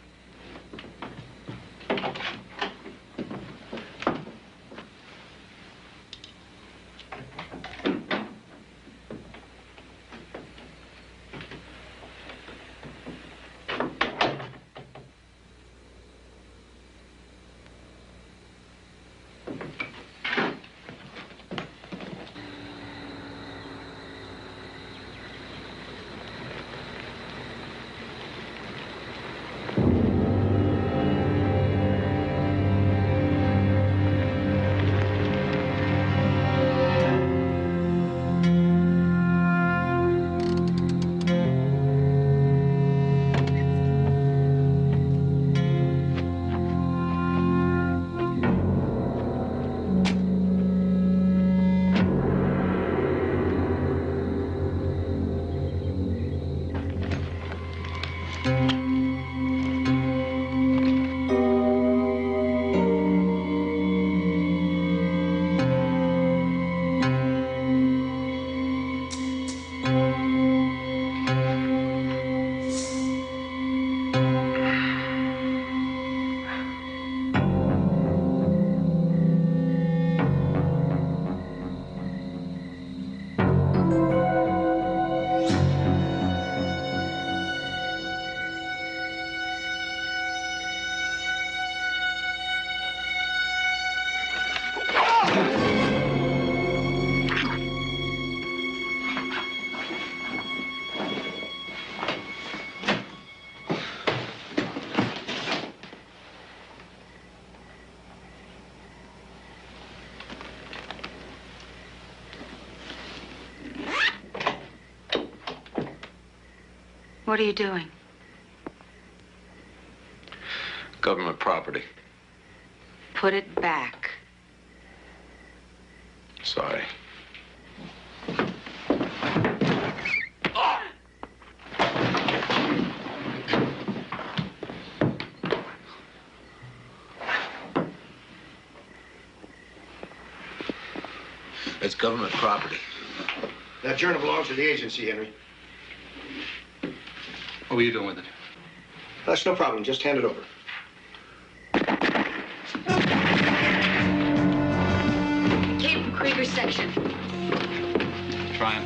What are you doing? Government property. Put it back. Sorry. It's government property. That journal belongs to the agency, Henry. What were you doing with it? That's no problem. Just hand it over. Came from Krieger's section. Trying.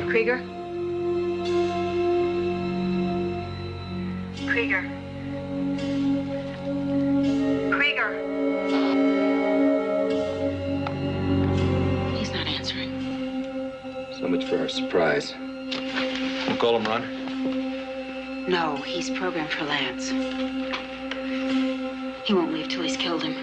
Krieger? Krieger. Krieger. He's not answering. So much for our surprise. We'll call him, Ron. No, he's programmed for Lance. He won't leave till he's killed him.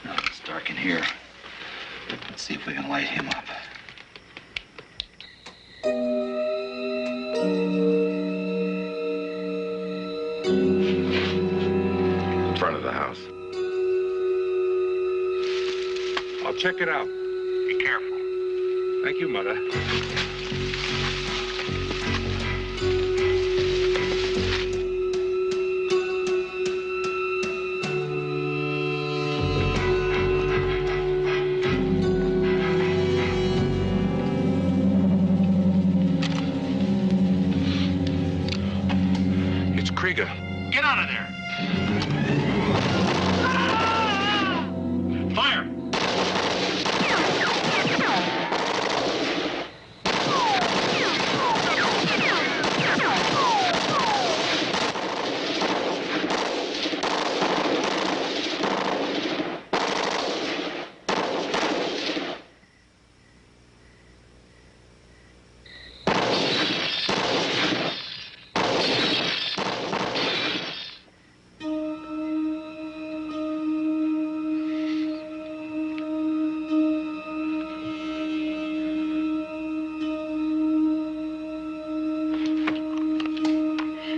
Now it's dark in here. Let's see if we can light him up. In front of the house. I'll check it out. Thank you, Mother. It's Krieger. Get out of there! Fire!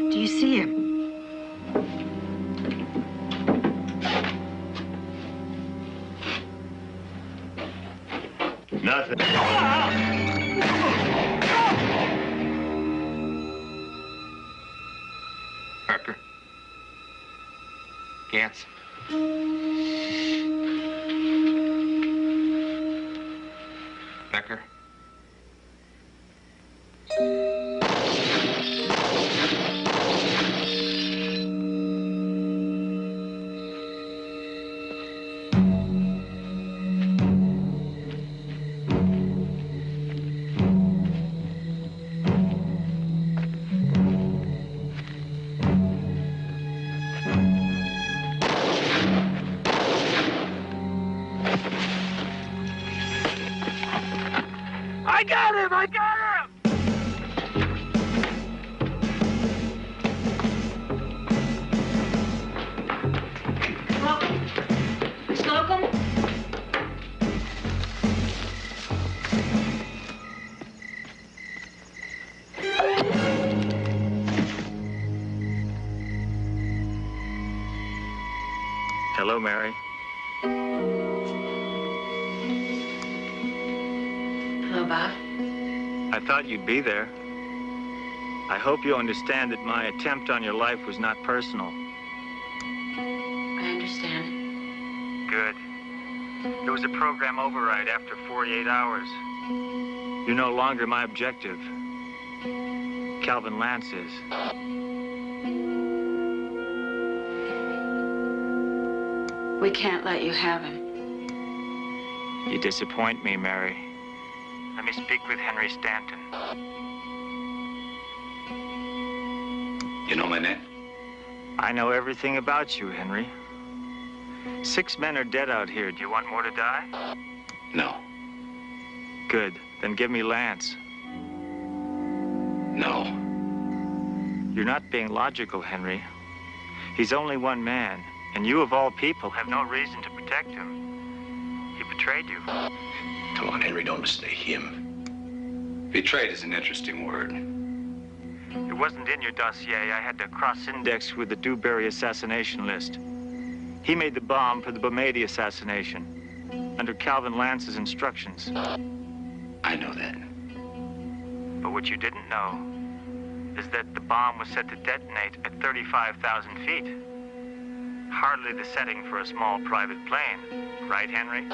Do you see him? Nothing. Parker. Gantz. Becker. I got him! I got him! Slocum? Hello, Mary. Hello, Bob. I thought you'd be there. I hope you understand that my attempt on your life was not personal. I understand. Good. There was a program override after 48 hours. You're no longer my objective. Calvin Lance is. We can't let you have him. You disappoint me, Mary. Let me speak with Henry Stanton. You know my name? I know everything about you, Henry. 6 men are dead out here. Do you want more to die? No. Good. Then give me Lance. No. You're not being logical, Henry. He's only one man, and you, of all people, have no reason to protect him. He betrayed you. Come on, Henry, don't listen to him. Betrayed is an interesting word. It wasn't in your dossier. I had to cross-index with the Dewberry assassination list. He made the bomb for the Bomedi assassination, under Calvin Lance's instructions. I know that. But what you didn't know is that the bomb was set to detonate at 35,000 feet. Hardly the setting for a small private plane. Right, Henry?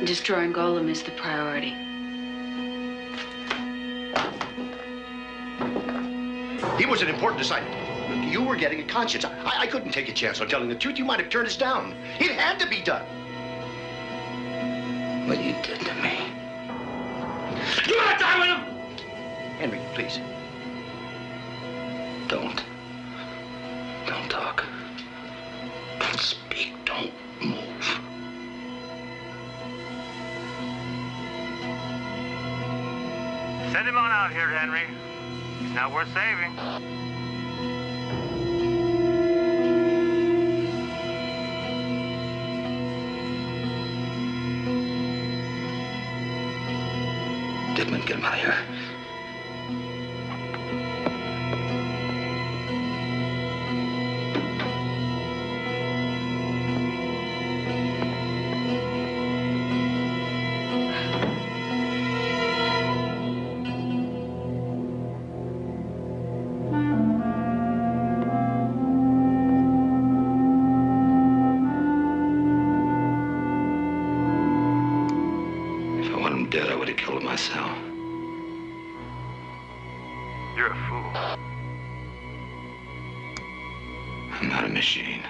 Destroying Golem is the priority. He was an important assignment. Look, you were getting a conscience. I couldn't take a chance on telling the truth. You might have turned us down. It had to be done. What you did to me. You want to die with him? Henry, please. Don't talk. Don't speak. Don't move. Send him on out here, Henry. He's not worth saving. Didman, get him out of here. get killed in my cell. You're a fool. I'm not a machine.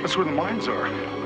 That's where the mines are.